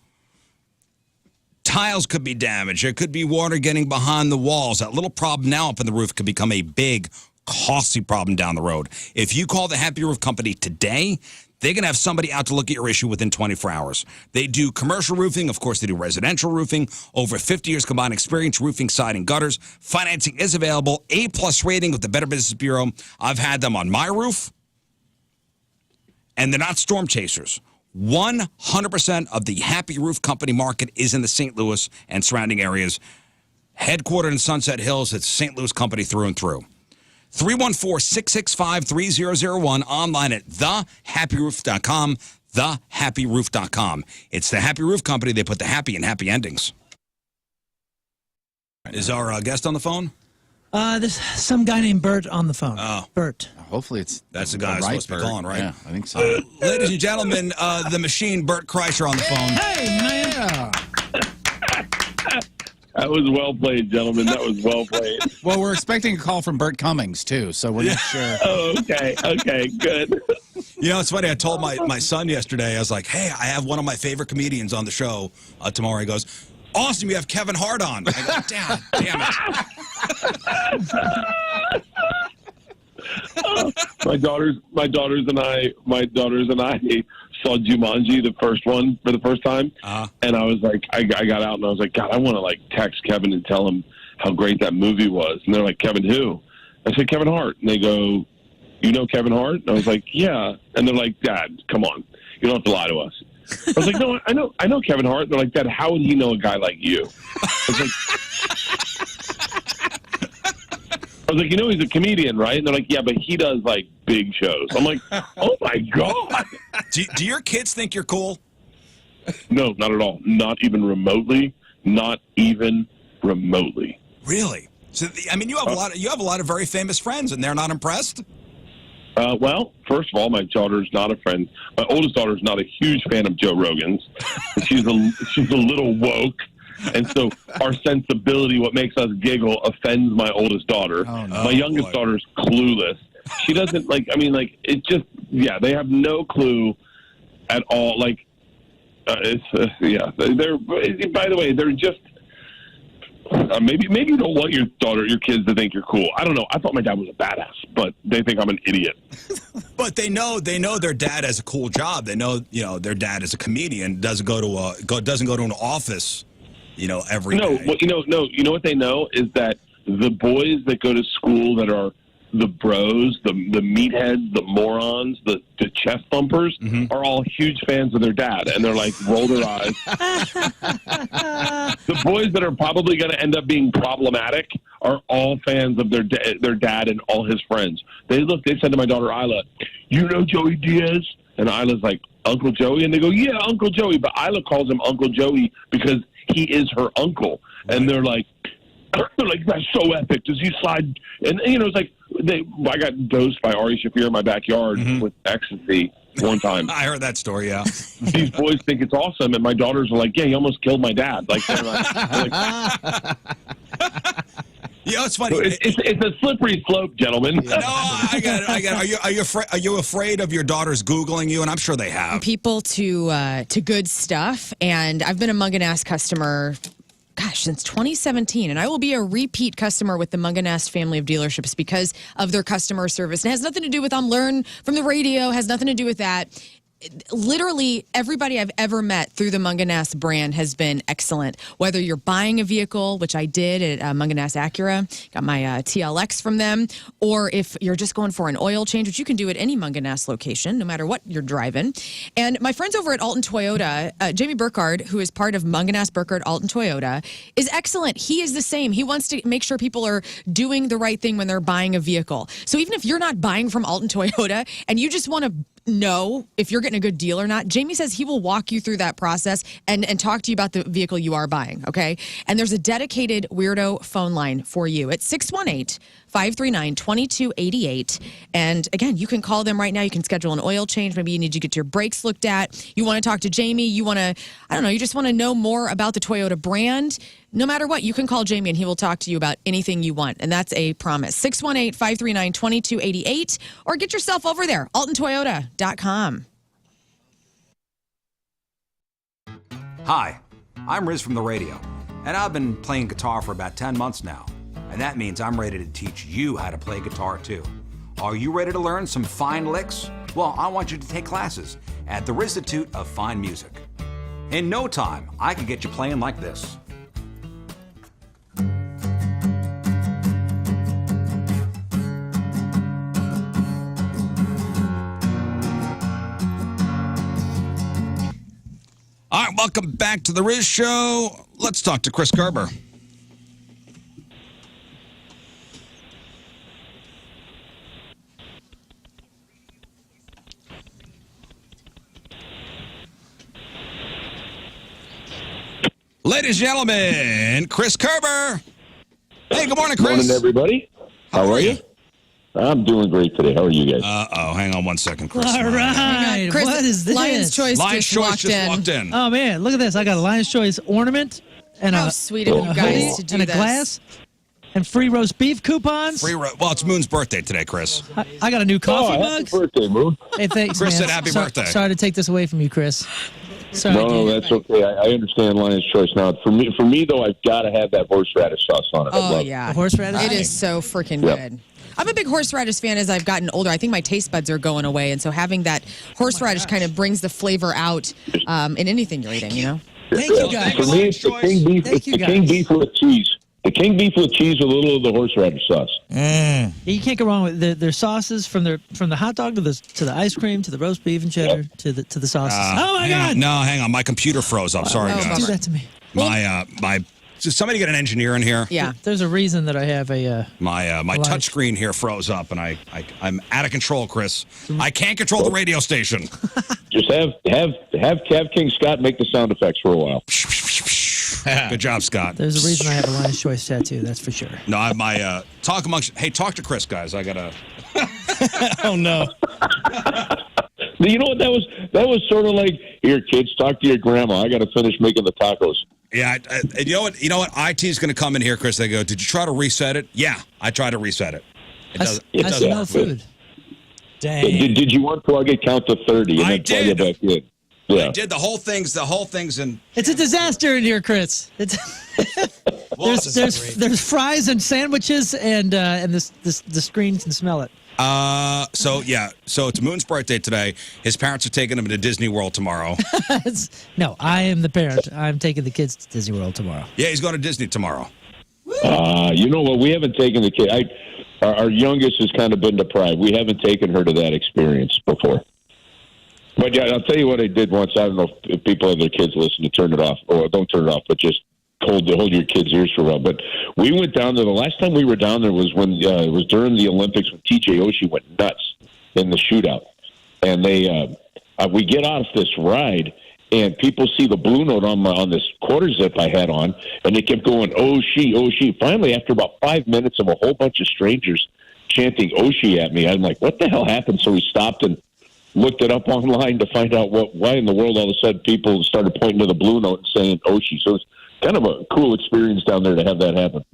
Tiles could be damaged. There could be water getting behind the walls. That little problem now up in the roof could become a big, costly problem down the road. If you call the Happy Roof Company today, they're going to have somebody out to look at your issue within 24 hours. They do commercial roofing. Of course, they do residential roofing. Over 50 years combined experience, roofing, siding, gutters. Financing is available. A+ rating with the Better Business Bureau. I've had them on my roof. And they're not storm chasers. 100% of the Happy Roof Company market is in the St. Louis and surrounding areas. Headquartered in Sunset Hills, it's St. Louis Company through and through. 314-665-3001, online at thehappyroof.com, thehappyroof.com. It's the Happy Roof Company. They put the happy in happy endings. Is our guest on the phone? There's some guy named Bert on the phone. Oh. Bert. Hopefully That's the guy who's supposed to be calling, right? Yeah, I think so. Ladies and gentlemen, the machine, Bert Kreischer on the phone. Hey, man. That was well played, gentlemen. That was well played. Well, we're expecting a call from Bert Cummings, too, so we're not sure. Oh, okay. Okay, good. You know, it's funny. I told my son yesterday, I was like, hey, I have one of my favorite comedians on the show tomorrow. He goes, awesome, you have Kevin Hart on. I go, damn it. My daughters and I saw Jumanji, the first one, for the first time, and I was like, I got out and I was like, God, I want to like text Kevin and tell him how great that movie was. And they're like, Kevin who? I said, Kevin Hart. And they go, you know Kevin Hart? And I was like, yeah. And they're like, Dad, come on, you don't have to lie to us. I was like, no, I know Kevin Hart. And they're like, Dad, how would he know a guy like you? I was like, you know he's a comedian, right? And they're like, yeah, but he does, like, big shows. I'm like, oh, my God. Do your kids think you're cool? No, not at all. Not even remotely. Not even remotely. Really? So, I mean, you have a lot of very famous friends, and they're not impressed? Well, first of all, my daughter's not a friend. My oldest daughter's not a huge fan of Joe Rogan's. She's a little woke. And so our sensibility, what makes us giggle, offends my oldest daughter. Oh, no. My youngest daughter's clueless. She doesn't it just, yeah, they have no clue at all. Like, yeah, they're, by the way, they're just, maybe you don't want your kids to think you're cool. I don't know. I thought my dad was a badass, but they think I'm an idiot. But they know their dad has a cool job. They know, their dad is a comedian, doesn't go to an office. Every day. Well, you know what they know is that the boys that go to school that are the bros, the meatheads, the morons, the chest thumpers are all huge fans of their dad, and they're like, roll their eyes. The boys that are probably going to end up being problematic are all fans of their dad and all his friends. They said to my daughter Isla, you know Joey Diaz? And Isla's like, Uncle Joey? And they go, yeah, Uncle Joey. But Isla calls him Uncle Joey because he is her uncle. And they're like, that's so epic. Does he slide? And it's like, I got dosed by Ari Shaffir in my backyard with ecstasy one time. I heard that story, yeah. These boys think it's awesome, and my daughters are like, yeah, he almost killed my dad. Like, they're like it's funny. It's a slippery slope, gentlemen. No, I got it. Are you afraid of your daughters Googling you? And I'm sure they have. People to good stuff. And I've been a Munganast customer, since 2017. And I will be a repeat customer with the Munganast family of dealerships because of their customer service. And it has nothing to do with Lern from the radio, has nothing to do with that. Literally everybody I've ever met through the Munganast brand has been excellent. Whether you're buying a vehicle, which I did at Munganast Acura, got my TLX from them, or if you're just going for an oil change, which you can do at any Munganast location, no matter what you're driving. And my friends over at Alton Toyota, Jamie Burkhardt, who is part of Munganast Burkhardt Alton Toyota, is excellent. He is the same. He wants to make sure people are doing the right thing when they're buying a vehicle. So even if you're not buying from Alton Toyota and you just want to know if you're getting a good deal or not, Jamie says he will walk you through that process and talk to you about the vehicle you are buying, okay? And there's a dedicated weirdo phone line for you. It's 618-539-2288. And again, you can call them right now. You can schedule an oil change. Maybe you need to get your brakes looked at. You want to talk to Jamie. You want to, you just want to know more about the Toyota brand. No matter what, you can call Jamie and he will talk to you about anything you want. And that's a promise. 618-539-2288 or get yourself over there, altontoyota.com. Hi, I'm Rizz from the radio, and I've been playing guitar for about 10 months now. And that means I'm ready to teach you how to play guitar too. Are you ready to learn some fine licks? Well, I want you to take classes at the Rizzuto of Fine Music. In no time, I can get you playing like this. All right, welcome back to the Rizz Show. Let's talk to Chris Kerber. Ladies and gentlemen, Chris Kerber. Hey, good morning, Chris. Morning, everybody. How are you? I'm doing great today. How are you guys? Hang on one second, Chris. All right. Chris, what is this? Lion's Choice Lion's just Choice walked just in. walked in. Oh, man. Look at this. I got a Lion's Choice ornament and How a sweet of you guys hoodie to do and a this. glass and free roast beef coupons. Well, it's Moon's birthday today, Chris. I got a new coffee mug. Happy birthday, Moon. Hey, thanks, Chris man. said happy birthday. Sorry to take this away from you, Chris. Sorry. No, that's okay. I understand Lion's Choice now. For me though, I've got to have that horseradish sauce on it. I Oh, love yeah. The horseradish? It is so freaking Yeah. good. I'm a big horseradish fan as I've gotten older. I think my taste buds are going away. And so having that horseradish kind of brings the flavor out in anything you're eating, you know? Thank you, guys. For me, it's the king beef. Thank It's you, the king guys. beef with cheese. The king beef with cheese with a little of the horseradish sauce. You can't go wrong with their sauces from the hot dog to the ice cream to the roast beef and cheddar to the sauces. Oh my God! No, hang on. My computer froze up. Sorry, Don't guys. do that to me. My Does somebody get an engineer in here? Yeah. There's a reason that I have a My touch screen here froze up, and I'm out of control, Chris. I can't control the radio station. Just have Cav King Scott make the sound effects for a while. Good job, Scott. There's a reason I have a Lion's Choice tattoo. That's for sure. No, I have my talk amongst. Hey, talk to Chris, guys. I gotta. Oh no. You know what that was sort of like, here kids, talk to your grandma. I got to finish making the tacos. Yeah, you know what? IT's going to come in here, Chris. They go, did you try to reset it? Yeah, I tried to reset it. It I doesn't smell work. food. Dang. Did you unplug it, count to 30, and I then plug it did. back in? Yeah. I did the whole thing's in. It's a disaster in here, Chris. There's fries and sandwiches and the screen can smell it. So it's Moon's birthday today. His parents are taking him to Disney World tomorrow. No, I am the parent. I'm taking the kids to Disney World tomorrow. Yeah, he's going to Disney tomorrow. You know what? We haven't taken the kid. Our youngest has kind of been deprived. We haven't taken her to that experience before. But yeah, I'll tell you what I did once. I don't know if people have their kids listen to turn it off, or don't turn it off, but just hold your kids' ears for a while. But we went down there. The last time we were down there was when it was during the Olympics when TJ Oshie went nuts in the shootout. And we get off this ride, and people see the blue note on this quarter zip I had on, and they kept going, Oshie, Oshie. Finally, after about 5 minutes of a whole bunch of strangers chanting Oshie at me, I'm like, what the hell happened? So we stopped and looked it up online to find out why in the world all of a sudden people started pointing to the blue note and saying Oshie. So it's kind of a cool experience down there to have that happen.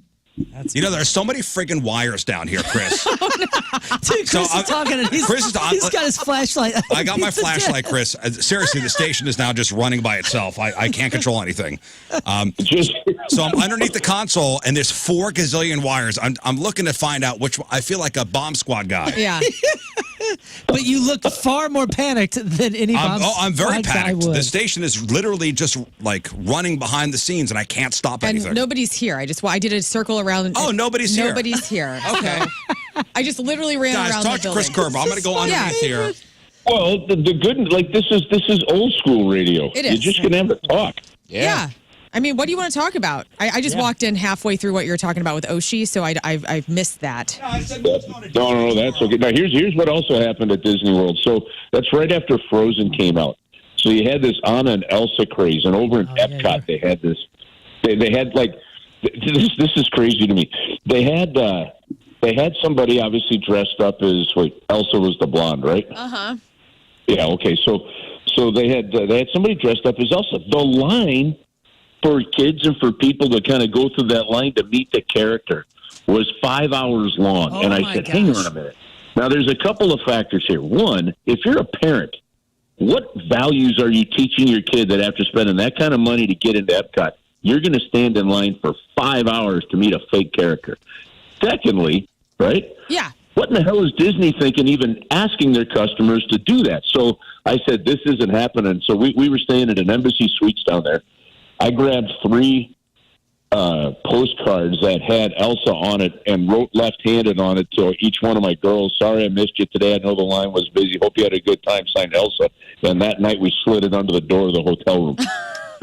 There's so many friggin' wires down here, Chris. Dude, Chris is talking, and he's got his flashlight. I got my flashlight, Chris. Seriously, the station is now just running by itself. I can't control anything. So I'm underneath the console, and there's 4 gazillion wires. I'm looking to find out which one. I feel like a bomb squad guy. Yeah. But you look far more panicked than any bomb I'm very squad guy panicked. would. The station is literally just like running behind the scenes, and I can't stop anything. And nobody's here. I did a circle around. Oh, nobody's here. Nobody's here. Okay. I just literally ran Guys, around talk the to Chris building. Kerber. I'm going to go underneath here. Well, the good, like this is old school radio. It You're is. just gonna have to talk. Yeah. I mean, what do you want to talk about? I just walked in halfway through what you were talking about with Oshie, so I've missed that. No, that's okay. Now here's what also happened at Disney World. So that's right after Frozen came out. So you had this Anna and Elsa craze, and over in Epcot they had this. They had like this is crazy to me. They had somebody obviously dressed up as Elsa was the blonde, right? Uh-huh. Yeah. Okay. So they had somebody dressed up as Elsa. The line for kids and for people to kind of go through that line to meet the character was 5 hours long. Oh, and I my said, gosh. hang on a minute. Now, there's a couple of factors here. One, if you're a parent, what values are you teaching your kid that after spending that kind of money to get into Epcot, you're going to stand in line for 5 hours to meet a fake character? Secondly, right? Yeah. What in the hell is Disney thinking even asking their customers to do that? So I said, this isn't happening. So we were staying at an Embassy Suites down there. I grabbed 3 postcards that had Elsa on it and wrote left-handed on it to each one of my girls. Sorry I missed you today. I know the line was busy. Hope you had a good time. Signed Elsa. And that night we slid it under the door of the hotel room.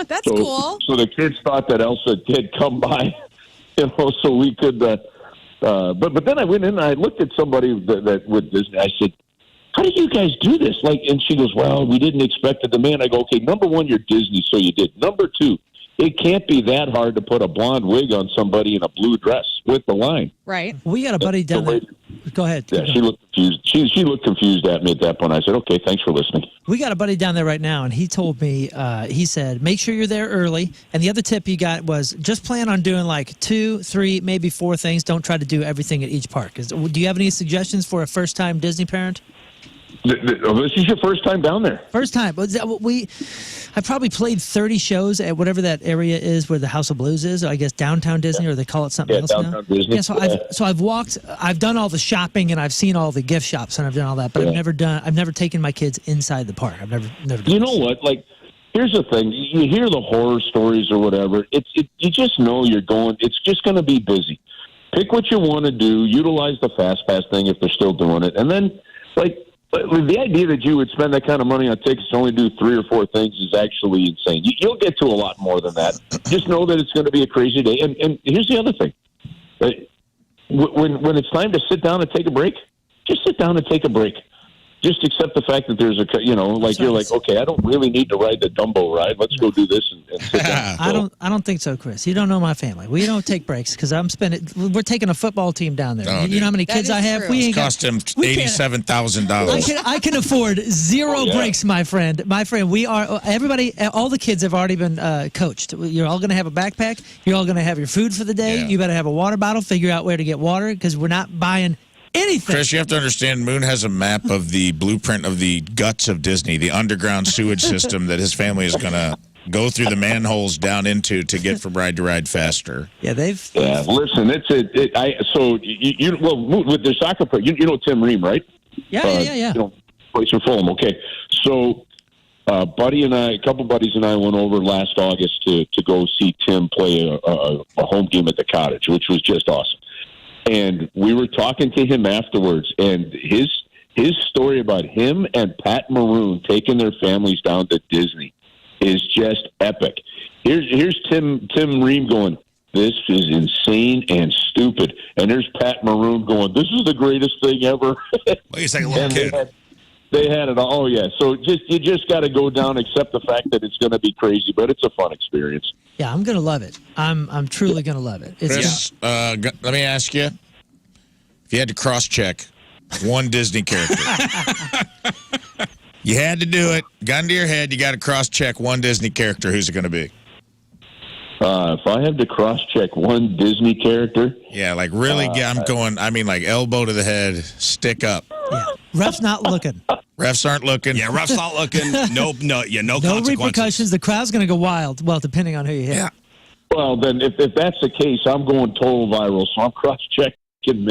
That's cool. So the kids thought that Elsa did come by, so we could. But then I went in and I looked at somebody that with Disney. I said, "How did you guys do this?" And she goes, "Well, we didn't expect the demand." I go, "Okay, number one, you're Disney, so you did. Number two, it can't be that hard to put a blonde wig on somebody in a blue dress with the line." Right. We got a buddy down there. Go ahead. Yeah, she looked confused. She looked confused at me at that point. I said, "Okay, thanks for listening." We got a buddy down there right now, and he told me, he said, make sure you're there early. And the other tip he got was just plan on doing like 2, 3, maybe 4 things. Don't try to do everything at each park. Do you have any suggestions for a first-time Disney parent? This is your first time down there. First time. I probably played 30 shows at whatever that area is where the House of Blues is. I guess downtown Disney, or they call it something else downtown now. Disney. Yeah, so I've walked. I've done all the shopping and I've seen all the gift shops and I've done all that, but I've never taken my kids inside the park. I've never done You know what? Like, here's the thing. You hear the horror stories or whatever. You just know you're going. It's just going to be busy. Pick what you want to do. Utilize the Fast Pass thing if they're still doing it, and then the idea that you would spend that kind of money on tickets to only do 3 or 4 things is actually insane. You'll get to a lot more than that. Just know that it's going to be a crazy day. And here's the other thing. When it's time to sit down and take a break, just sit down and take a break. Just accept the fact that there's you're like, okay, I don't really need to ride the Dumbo ride. Let's go do this and sit down. I don't think so, Chris. You don't know my family. We don't take breaks because we're taking a football team down there. Oh, you know how many kids I have? We ain't cost him $87,000. I can afford 0 breaks, my friend. My friend, we are all the kids have already been coached. You're all going to have a backpack. You're all going to have your food for the day. Yeah. You better have a water bottle. Figure out where to get water because we're not buying anything. Chris, you have to understand, Moon has a map of the blueprint of the guts of Disney, the underground sewage system that his family is going to go through the manholes down into to get from ride to ride faster. Yeah, listen, with the soccer player, you know Tim Ream, right? Yeah. Plays for Fulham. Okay, so a couple buddies and I went over last August to go see Tim play a home game at the Cottage, which was just awesome. And we were talking to him afterwards, and his story about him and Pat Maroon taking their families down to Disney is just epic. Here's Tim Ream going, "This is insane and stupid," and there's Pat Maroon going, "This is the greatest thing ever." Well, he's like a little kid. They had it all. Oh yeah. So you just got to go down, accept the fact that it's going to be crazy, but it's a fun experience. Yeah, I'm gonna love it. I'm truly gonna love it. Chris, let me ask you: if you had to cross-check one Disney character, you had to do it. Gun to your head, you got to cross-check one Disney character. Who's it going to be? If I have to cross-check one Disney character, like really, like elbow to the head, stick up. Yeah. Ref's not looking. Refs aren't looking. Yeah, refs not looking. No consequences. Repercussions. The crowd's going to go wild. Well, depending on who you hit. Yeah. Well, then if that's the case, I'm going total viral. So I'm cross-checking.